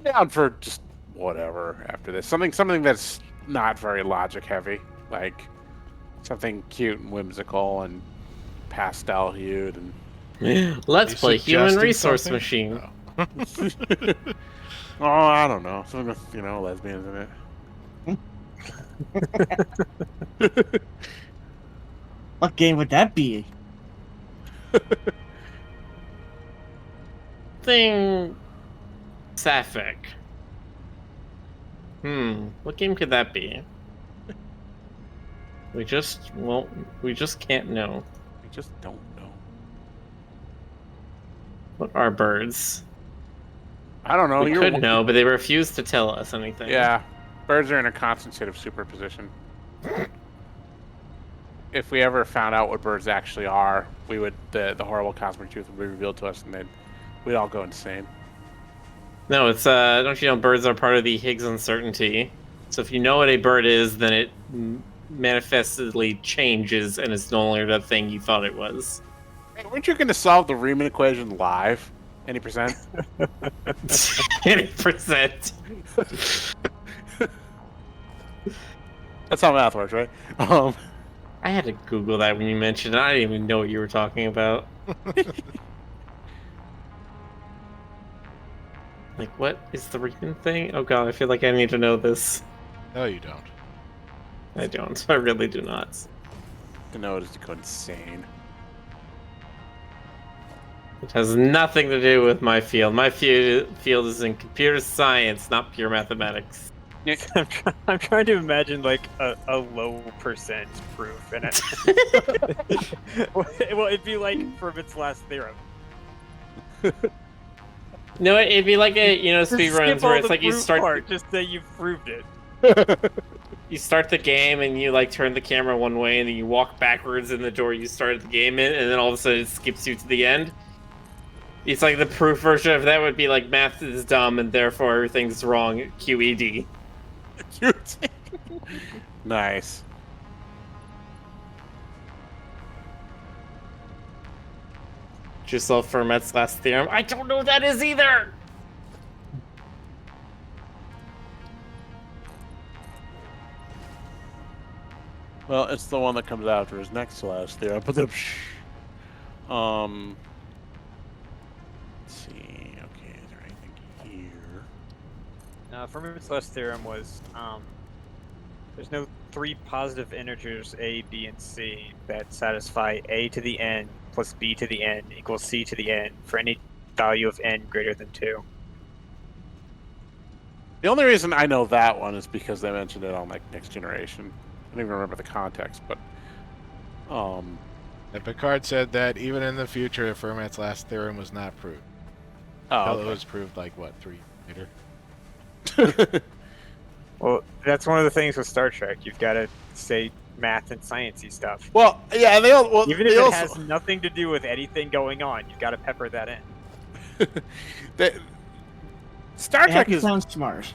down for just whatever after this. Something that's not very logic heavy, like something cute and whimsical and pastel hued and Let's You play Human suggesting Resource something? Machine. Oh. oh, I don't know, something with lesbians in it. What game would that be? Thing Sapphic. What game could that be? We just can't know. We just don't know. What are birds? I don't know. We could know, but they refuse to tell us anything. Yeah, birds are in a constant state of superposition. If we ever found out what birds actually are, we would the horrible cosmic truth would be revealed to us, and we'd all go insane. No, it's don't you know birds are part of the Higgs uncertainty. So if you know what a bird is, then it manifestedly changes and it's no longer the thing you thought it was. Hey, weren't you going to solve the Riemann equation live? Any percent? Any percent. That's how math works, right? I had to Google that when you mentioned it. I didn't even know what you were talking about. Like, what is the Riemann thing? Oh god, I feel like I need to know this. No, you don't. I don't. I really do not. To know it is to go insane. It has nothing to do with my field. My field is in computer science, not pure mathematics. I'm trying to imagine like a low percent proof, and it, well, it'd be like Fermat's last theorem. No, it'd be like a Just speedruns skip where all it's the like you proof start part, just say you've proved it. you start the game and you like turn the camera one way and then you walk backwards in the door you started the game in, and then all of a sudden it skips you to the end. It's like the proof version of that would be like math is dumb and therefore everything's wrong. QED. Nice. Yourself Fermat's last theorem. I don't know what that is either. Well, it's the one that comes after his next to last theorem. But let's see. Okay, is there anything here? Fermat's last theorem was there's no three positive integers a, b, and c that satisfy a to the n plus b to the n equals c to the n for any value of n greater than 2. The only reason I know that one is because they mentioned it on like Next Generation. I don't even remember the context, but And Picard said that even in the future, Fermat's last theorem was not proved. oh, It was proved like what, 3 years later? Well, that's one of the things with Star Trek. You've got to say math and sciencey stuff. well, yeah, and they all well, Even if they it also, has nothing to do with anything going on, you've got to pepper that in. they, Star They have Trek to is sound smart.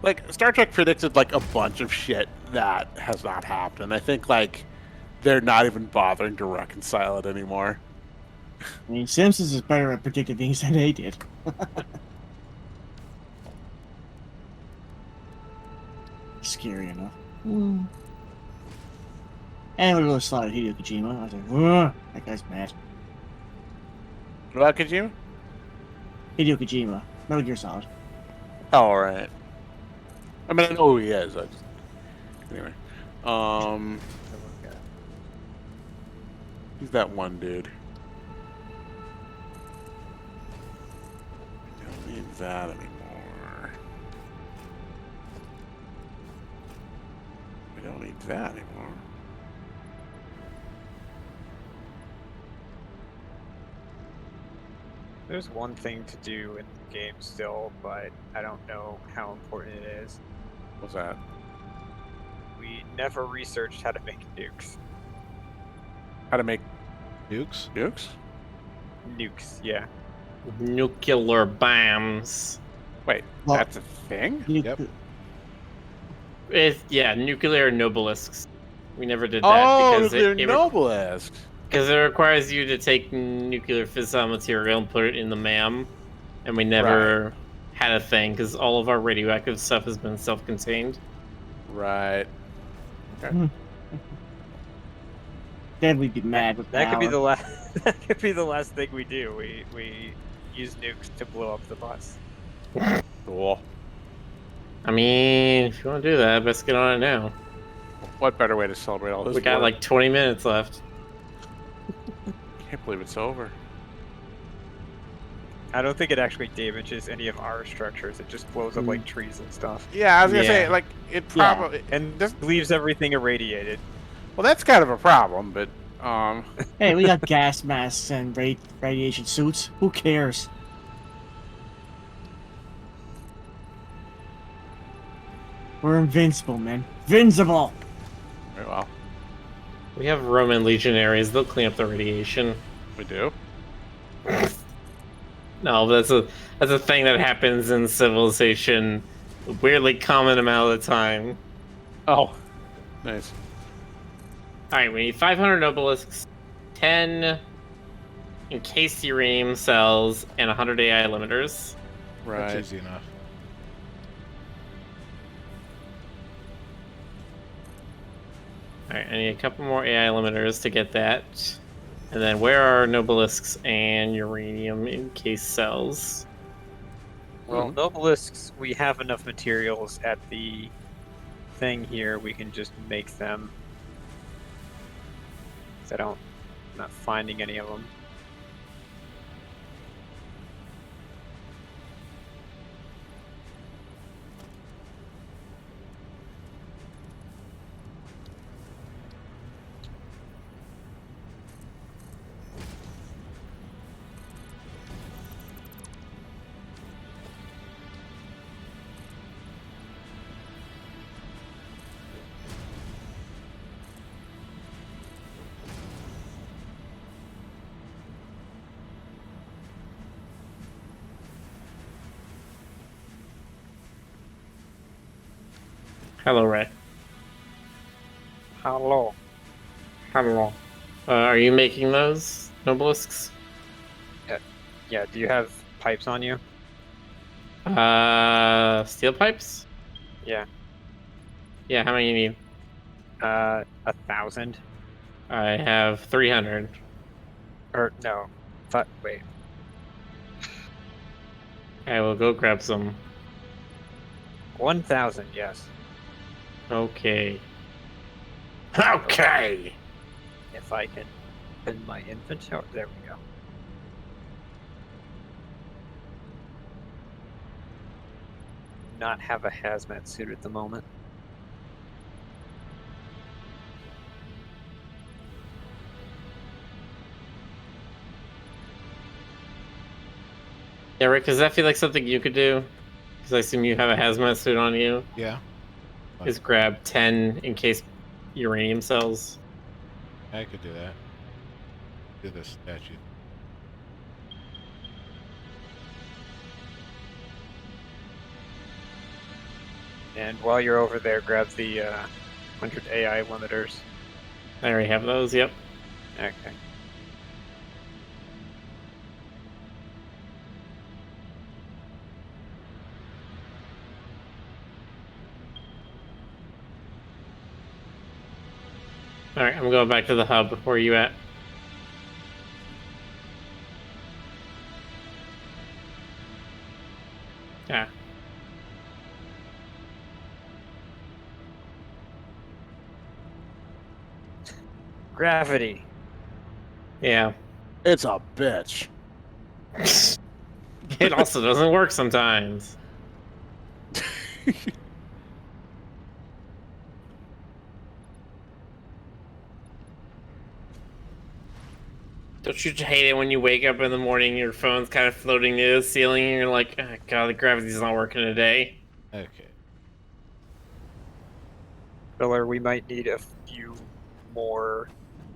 like Star Trek predicted like a bunch of shit that has not happened. And I think like they're not even bothering to reconcile it anymore. I mean, Simpsons is better at predicting things than they did. Scary enough. And with a little slide of Hideo Kojima, I was like, "Ugh, that guy's mad." What about Kojima? Hideo Kojima, Metal Gear Solid. Oh, all right. I mean, I know who he is. I just anyway. He's that one dude. I don't need that anymore. I don't need that anymore. There's one thing to do in the game still, but I don't know how important it is. What's that? We never researched how to make nukes. How to make Dukes? nukes? Nukes, yeah. Nuclear bombs. Wait, Well- that's a thing? Yep. Yeah, nuclear nobelisks. We never did that Oh, because nuclear it noblest. because it requires you to take nuclear fissile material and put it in the MAM, and we never had a thing because all of our radioactive stuff has been self-contained. Right. Then we'd be mad with That could be power. the last. That could be the last thing we do. We use nukes to blow up the bus. Cool. I mean, if you want to do that, best get on it now. What better way to celebrate all this? We got work? like 20 minutes left. Can't believe it's over. I don't think it actually damages any of our structures. It just blows up like trees and stuff, Yeah, I was gonna say Yeah. like it Yeah. probably and just leaves everything irradiated. well that's kind of a problem, but Hey, we got gas masks and radiation suits. Who cares? We're invincible, man. Invincible! very well. We have Roman legionaries. They'll clean up the radiation. We do. No, that's a thing that happens in civilization a weirdly common amount of the time. Oh, nice. Alright, we need 500 obelisks, 10 encased uranium cells, and 100 AI limiters. Right. That's easy enough. Alright, I need a couple more AI limiters to get that. And then where are nobelisks and uranium encased cells? Well, nobelisks, we have enough materials at the thing here. We can just make them. 'Cause I'm not finding any of them. Hello, Ray. Hello. Hello. Are you making those nobelisks? Yeah, do you have pipes on you? Steel pipes? Yeah. Yeah, how many you need? 1,000. I have 300. Or no. Wait. I will go grab some. 1,000, yes. Okay. Okay! If I can pin my inventory. There we go. not have a hazmat suit at the moment. Yeah, Rick, does that feel like something you could do? Because I assume you have a hazmat suit on you. Yeah. Is grab 10 in case uranium cells. I could do that. Do this statue. And while you're over there, grab the 100 AI limiters. I already have those, yep. Okay. Alright, I'm going back to the hub. Where are you at? Ah. Gravity. Yeah. It's a bitch. It also doesn't work sometimes. Don't you hate it when you wake up in the morning, your phone's kind of floating near the ceiling, and you're like, oh, God, the gravity's not working today? Okay. Filler, we might need a few more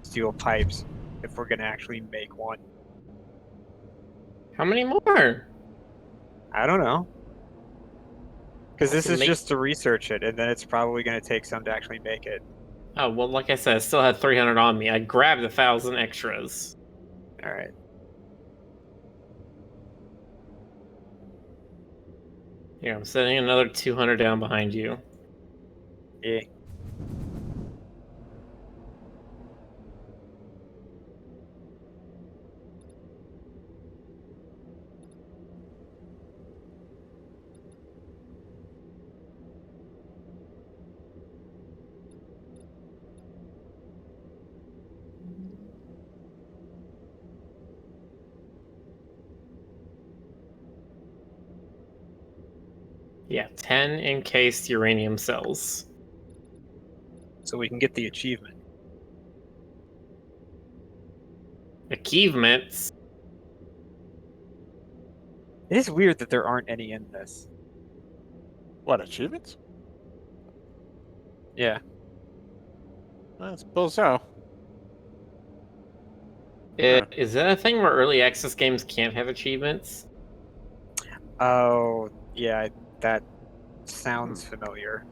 steel pipes if we're gonna actually make one. How many more? I don't know. Because this Can is make- just to research it, and then it's probably gonna take some to actually make it. Oh, well, like I said, I still had 300 on me. I grabbed 1,000 extras. Alright. Here, I'm setting another 200 down behind you. Yeah. Yeah, 10 encased uranium cells. So we can get the achievement. Achievements? It is weird that there aren't any in this. What, achievements? Yeah. I suppose so. Is that a thing where early access games can't have achievements? Oh, yeah, that sounds familiar.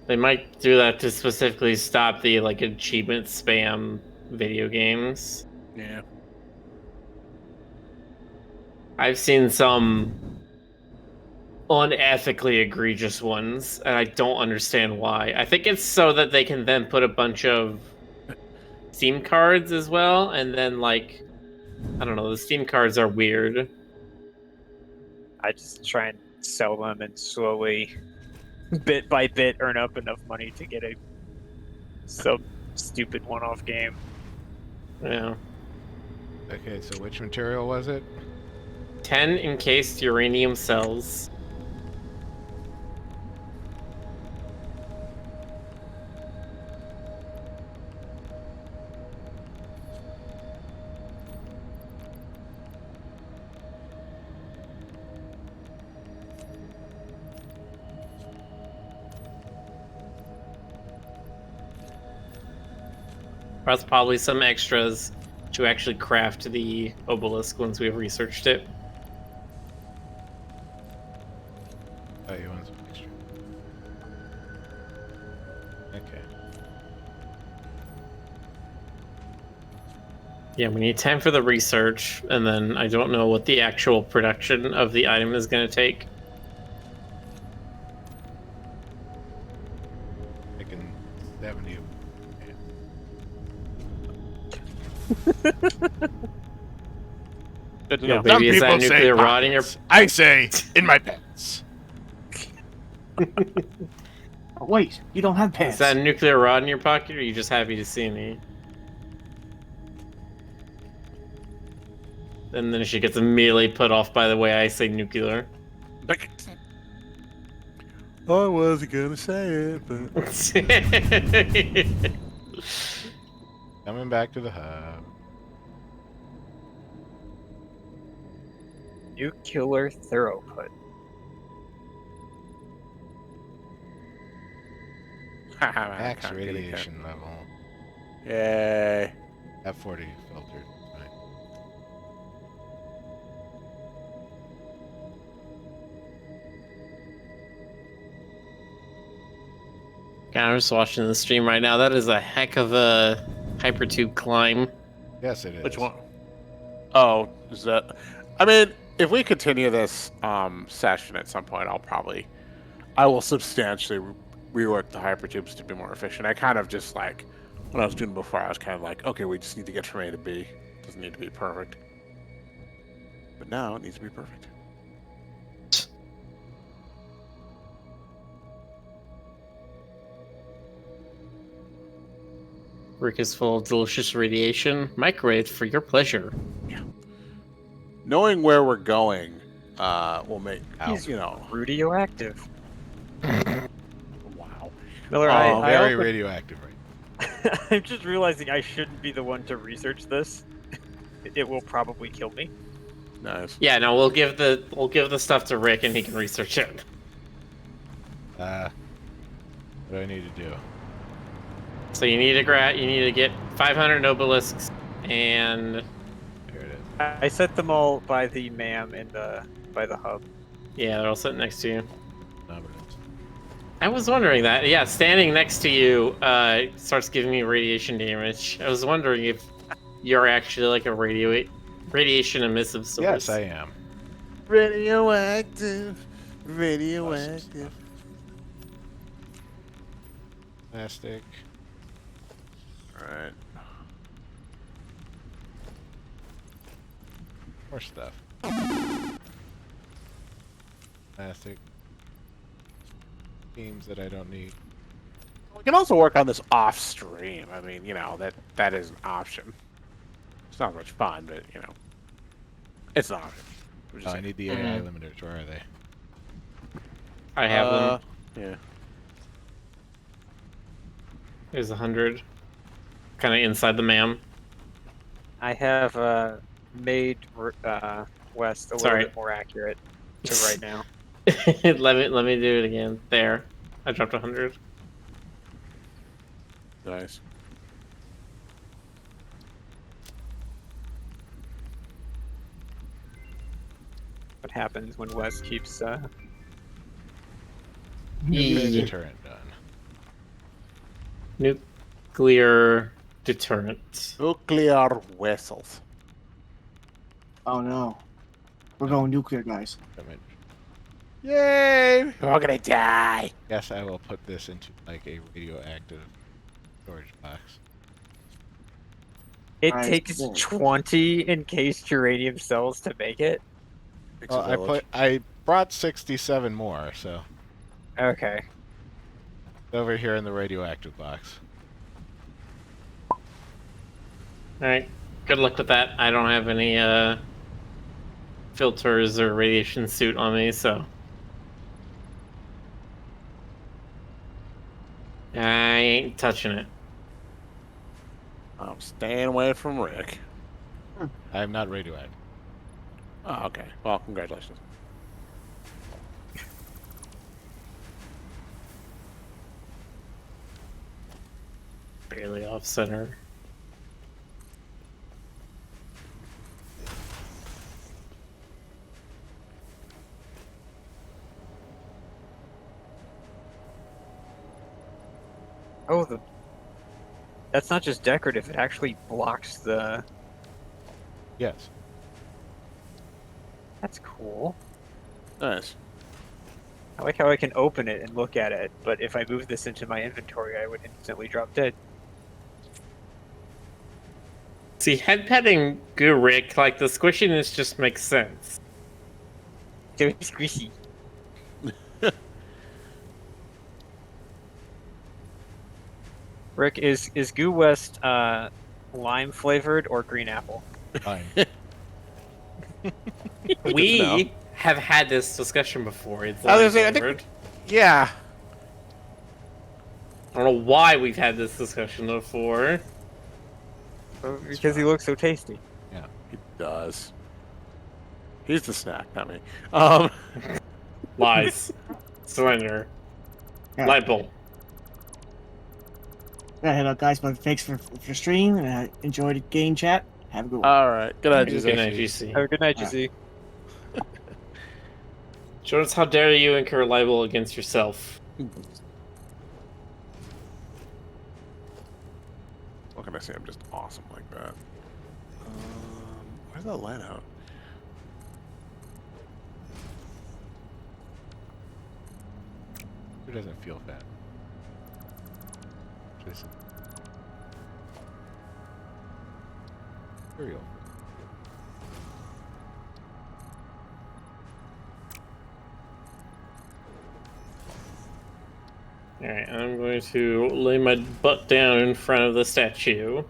They might do that to specifically stop the like achievement spam video games. Yeah. I've seen some unethically egregious ones, and I don't understand why. I think it's so that they can then put a bunch of Steam cards as well, and then like I don't know, the Steam cards are weird. I just try and sell them and slowly, bit by bit, earn up enough money to get a some stupid one-off game. Yeah. Okay, so which material was it? 10 encased uranium cells. That's probably some extras to actually craft the obelisk once we've researched it. Oh, you want some extra? Okay. Yeah, we need 10 for the research, and then I don't know what the actual production of the item is going to take. I can 70. Good to Yeah, know. baby. Maybe is that nuclear rod in your- I say in my pants. Oh, wait, you don't have pants. Is that a nuclear rod in your pocket, or are you just happy to see me? And then she gets immediately put off by the way I say nuclear. I wasn't gonna say it, but Coming back to the hub. Nuclear throughput. Max radiation level. Yay. F40 filtered. Fine. God, I'm just watching the stream right now. That is a heck of a hypertube climb. Yes, it is. Which one? Oh, is that? I mean, if we continue this session at some point, I will substantially rework the hypertubes to be more efficient. I kind of just like, when I was doing it before, I was kind of like, okay, we just need to get from A to B. It doesn't need to be perfect. But now it needs to be perfect. Rick is full of delicious radiation. Microwave for your pleasure. Knowing where we're going will make, He's you know. radioactive. Wow. Miller, Very I also- radioactive, right? I'm just realizing I shouldn't be the one to research this. It will probably kill me. Nice. Yeah, no, we'll give the stuff to Rick and he can research it. What do I need to do? So you need to get 500 obelisks and Here it is. I set them all by the MAM and by the hub. yeah, they're all sitting next to you. Numbers. I was wondering that. Yeah, standing next to you starts giving me radiation damage. I was wondering if you're actually like a radiation emissive source. Yes, I am. Radioactive. Radioactive. Plastic. Alright. More stuff. Plastic. Themes that I don't need. We can also work on this off stream. I mean, you know, that is an option. It's not much fun, but you know, it's an option. We're just Oh, I saying. need the AI limiters. Where are they? I have them. Yeah. There's 100. Kind of inside the MAM. I have made West a Sorry. little bit more accurate to right now. let me do it again. There. I dropped 100. Nice. What happens when West keeps Nuclear deterrent done. Nuclear deterrent. Nuclear vessels. Oh no. We're going nuclear, guys. Damage. Yay! We're gonna die. Yes, I will put this into like a radioactive storage box. It Alright, takes cool. 20 encased uranium cells to make it. Well, I brought 67 more, so Okay. over here in the radioactive box. Alright. Good luck with that. I don't have any filters or radiation suit on me, so I ain't touching it. I'm staying away from Rick. I am not radioactive. Oh, okay. Well, congratulations. Barely off center. Oh, that's not just decorative. It actually blocks the. Yes. That's cool. Nice. I like how I can open it and look at it, but if I move this into my inventory, I would instantly drop dead. See, head petting Rick, like the squishiness just makes sense. So squishy. Rick, is Goo West lime flavored or green apple? Fine. to know. We have had this discussion before. It's I was line gonna say, I flavored. think, yeah. I don't know why we've had this discussion before. Because he looks so tasty. He does. He's the snack, not me. Um, Lies. Surrender. Yeah. Light bulb. Gotta head out, guys. But thanks for stream and enjoy the game chat. Have a good one. all right. Good night, Good night, GC. GC. Have a good night, Alright. GC. Jonas, how dare you incur libel against yourself? What can I say? I'm just awesome like that. Where's that light out? Who doesn't feel fat? Jason. Cereal. Alright, I'm going to lay my butt down in front of the statue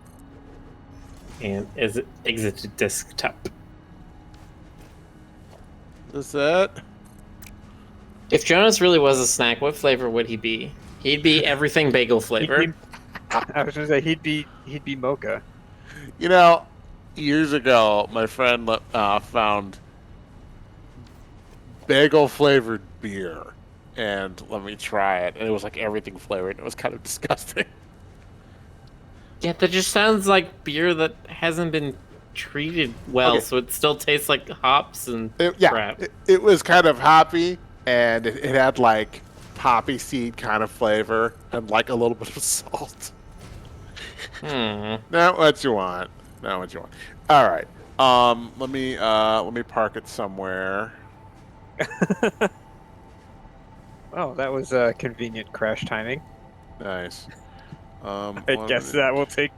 and exit the desktop. Is that? If Jonas really was a snack, what flavor would he be? He'd be everything bagel flavor. I was gonna say he'd be mocha. You know, years ago, my friend found bagel flavored beer and let me try it, and it was like everything flavored. It was kind of disgusting. Yeah, that just sounds like beer that hasn't been treated well, Okay. so it still tastes like hops and Yeah, crap. it was kind of hoppy, and it had like poppy seed kind of flavor and like a little bit of salt. Not what you want. Not what you want. All right. Let me park it somewhere. Oh, that was convenient crash timing. Nice. I guess that will take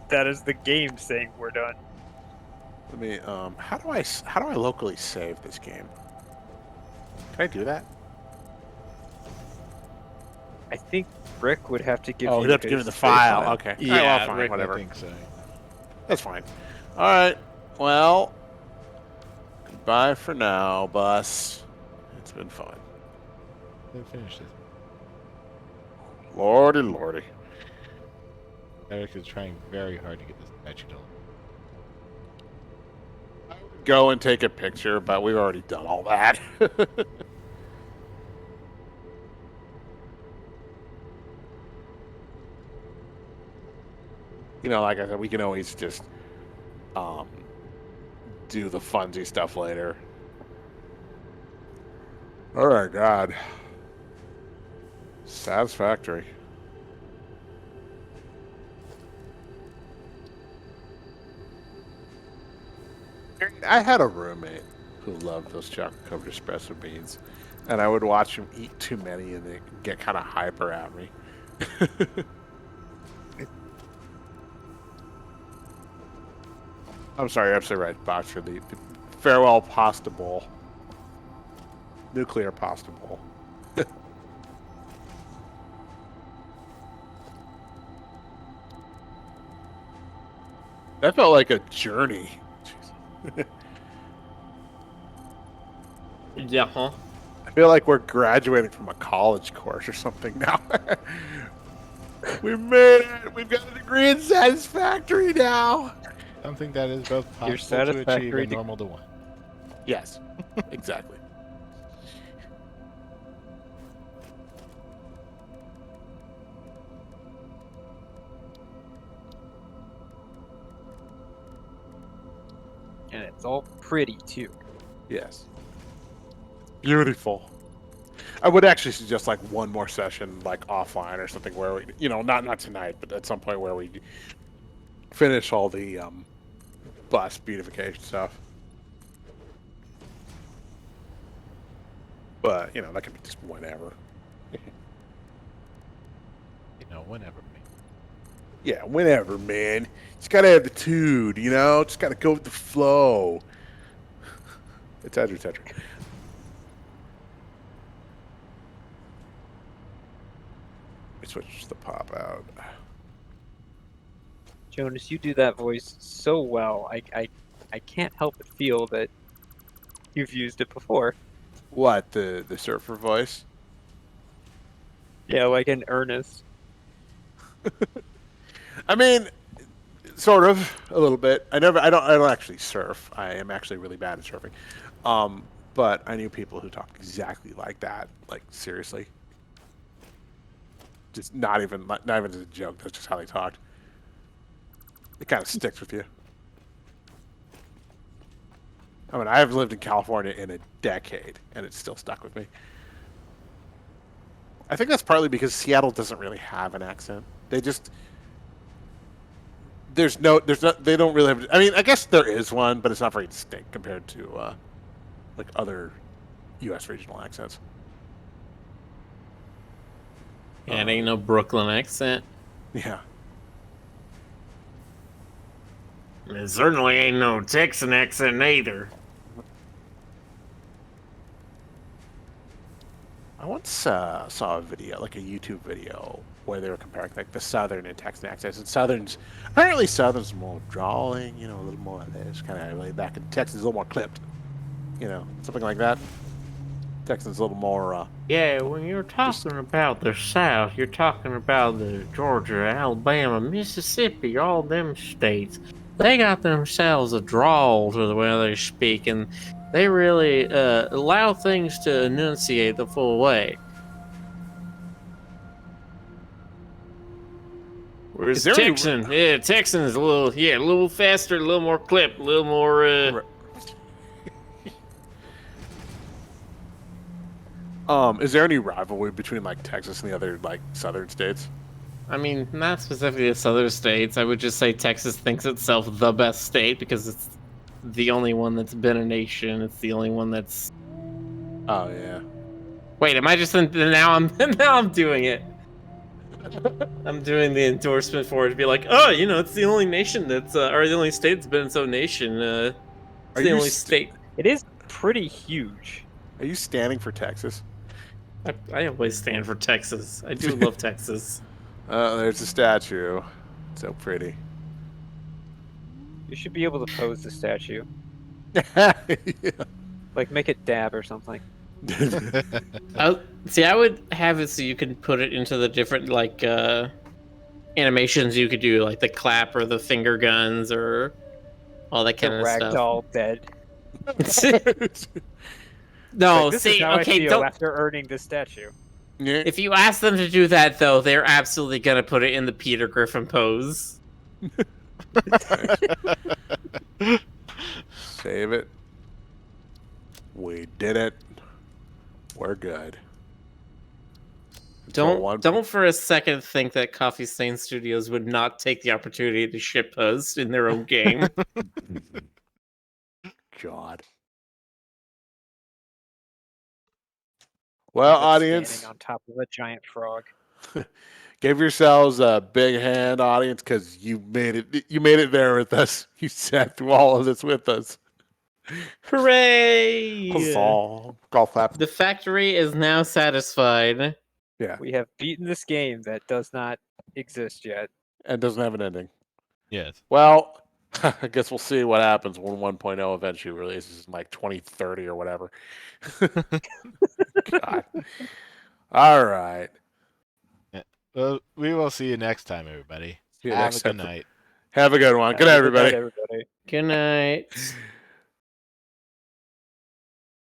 that as the game saying we're done. Let me. How do I locally save this game? Can I do that? I think Rick would have to give Oh, you he'd have to give me his the save file. Okay. Yeah, All right, well, fine, Rick, whatever. I think so. That's fine. All right. Well, goodbye for now, bus. It's been fun. Then finish this. Lordy, lordy. Eric is trying very hard to get this statue done. Go and take a picture, but we've already done all that. You know, like I said, we can always just do the funsy stuff later. All right, God. Satisfactory. I had a roommate who loved those chocolate-covered espresso beans, and I would watch him eat too many, and they get kind of hyper at me. I'm sorry, absolutely right, Boxer. The farewell pasta bowl. Nuclear pasta bowl. That felt like a journey. Yeah, huh? I feel like we're graduating from a college course or something now. We made it! We've got a degree in Satisfactory now! Something that is both Your possible to achieve satisfactory and normal to want. Yes, exactly. And it's all pretty too. Yes. Beautiful. I would actually suggest like one more session, like offline or something, where we, you know, not tonight, but at some point where we finish all the bus beautification stuff. But you know, that could be just whenever. You know, whenever. Yeah, whenever, man. Just gotta have the tude, you know. Just gotta go with the flow, etc., etc. Switch the pop out. Jonas, you do that voice so well. I I can't help but feel that you've used it before. What, the surfer voice? Yeah, like in earnest. I mean, sort of, a little bit. I don't actually surf. I am actually really bad at surfing. But I knew people who talked exactly like that. Like, seriously. Just not even as a joke. That's just how they talked. It kind of sticks with you. I mean, I have lived in California in a decade, and it's still stuck with me. I think that's partly because Seattle doesn't really have an accent. They just they don't really have. I mean, I guess there is one, but it's not very distinct compared to like other U.S. regional accents. Yeah, it ain't no Brooklyn accent. Yeah. It certainly ain't no Texan accent either. I once saw a video, like a YouTube video, where they were comparing like the Southern and Texan accents. And apparently Southern's more drawling, a little more of this kind of laid back, and Texan's a little more clipped, something like that. Texan's a little more. Yeah, when you're talking about the South, you're talking about the Georgia, Alabama, Mississippi, all them states. They got themselves a drawl to the way they speak, and they really allow things to enunciate the full way. Whereas Is there any- Texan is a little faster, a little more clip, a little more. Is there any rivalry between like Texas and the other like southern states? I mean, not specifically the southern states. I would just say Texas thinks itself the best state because it's the only one that's been a nation. It's the only one that's. Oh yeah. Wait, am I just now? I'm doing it. I'm doing the endorsement for it to be like, oh, it's the only nation that's or the only state that's been its own nation. It's the only state. It is pretty huge. Are you standing for Texas? I always stand for Texas. I do love Texas. There's a statue. So pretty. You should be able to pose the statue. Yeah. Like make it dab or something. I would have it so you can put it into the different like animations you could do, like the clap or the finger guns or all that kind The of stuff. ragdoll bed. No, Like, this see, is how okay, I feel don't. after earning this statue. Yeah. If you ask them to do that, though, they're absolutely gonna put it in the Peter Griffin pose. Save it. We did it. We're good. Don't for a second think that Coffee Stain Studios would not take the opportunity to shitpost in their own game. God. Well, That's audience, standing on top of a giant frog. give yourselves a big hand, audience, because you made it. You made it there with us. You sat through all of this with us. Hooray! Huzzah. Golf clap. The factory is now satisfied. Yeah, We have beaten this game that does not exist yet. and doesn't have an ending. Yes. Well, I guess we'll see what happens when 1.0 eventually releases in like 2030 or whatever. God. All right. Well, we will see you next time, everybody. See you Have next a good episode. night. Have a good one. Good night, everybody. Everybody. Good night.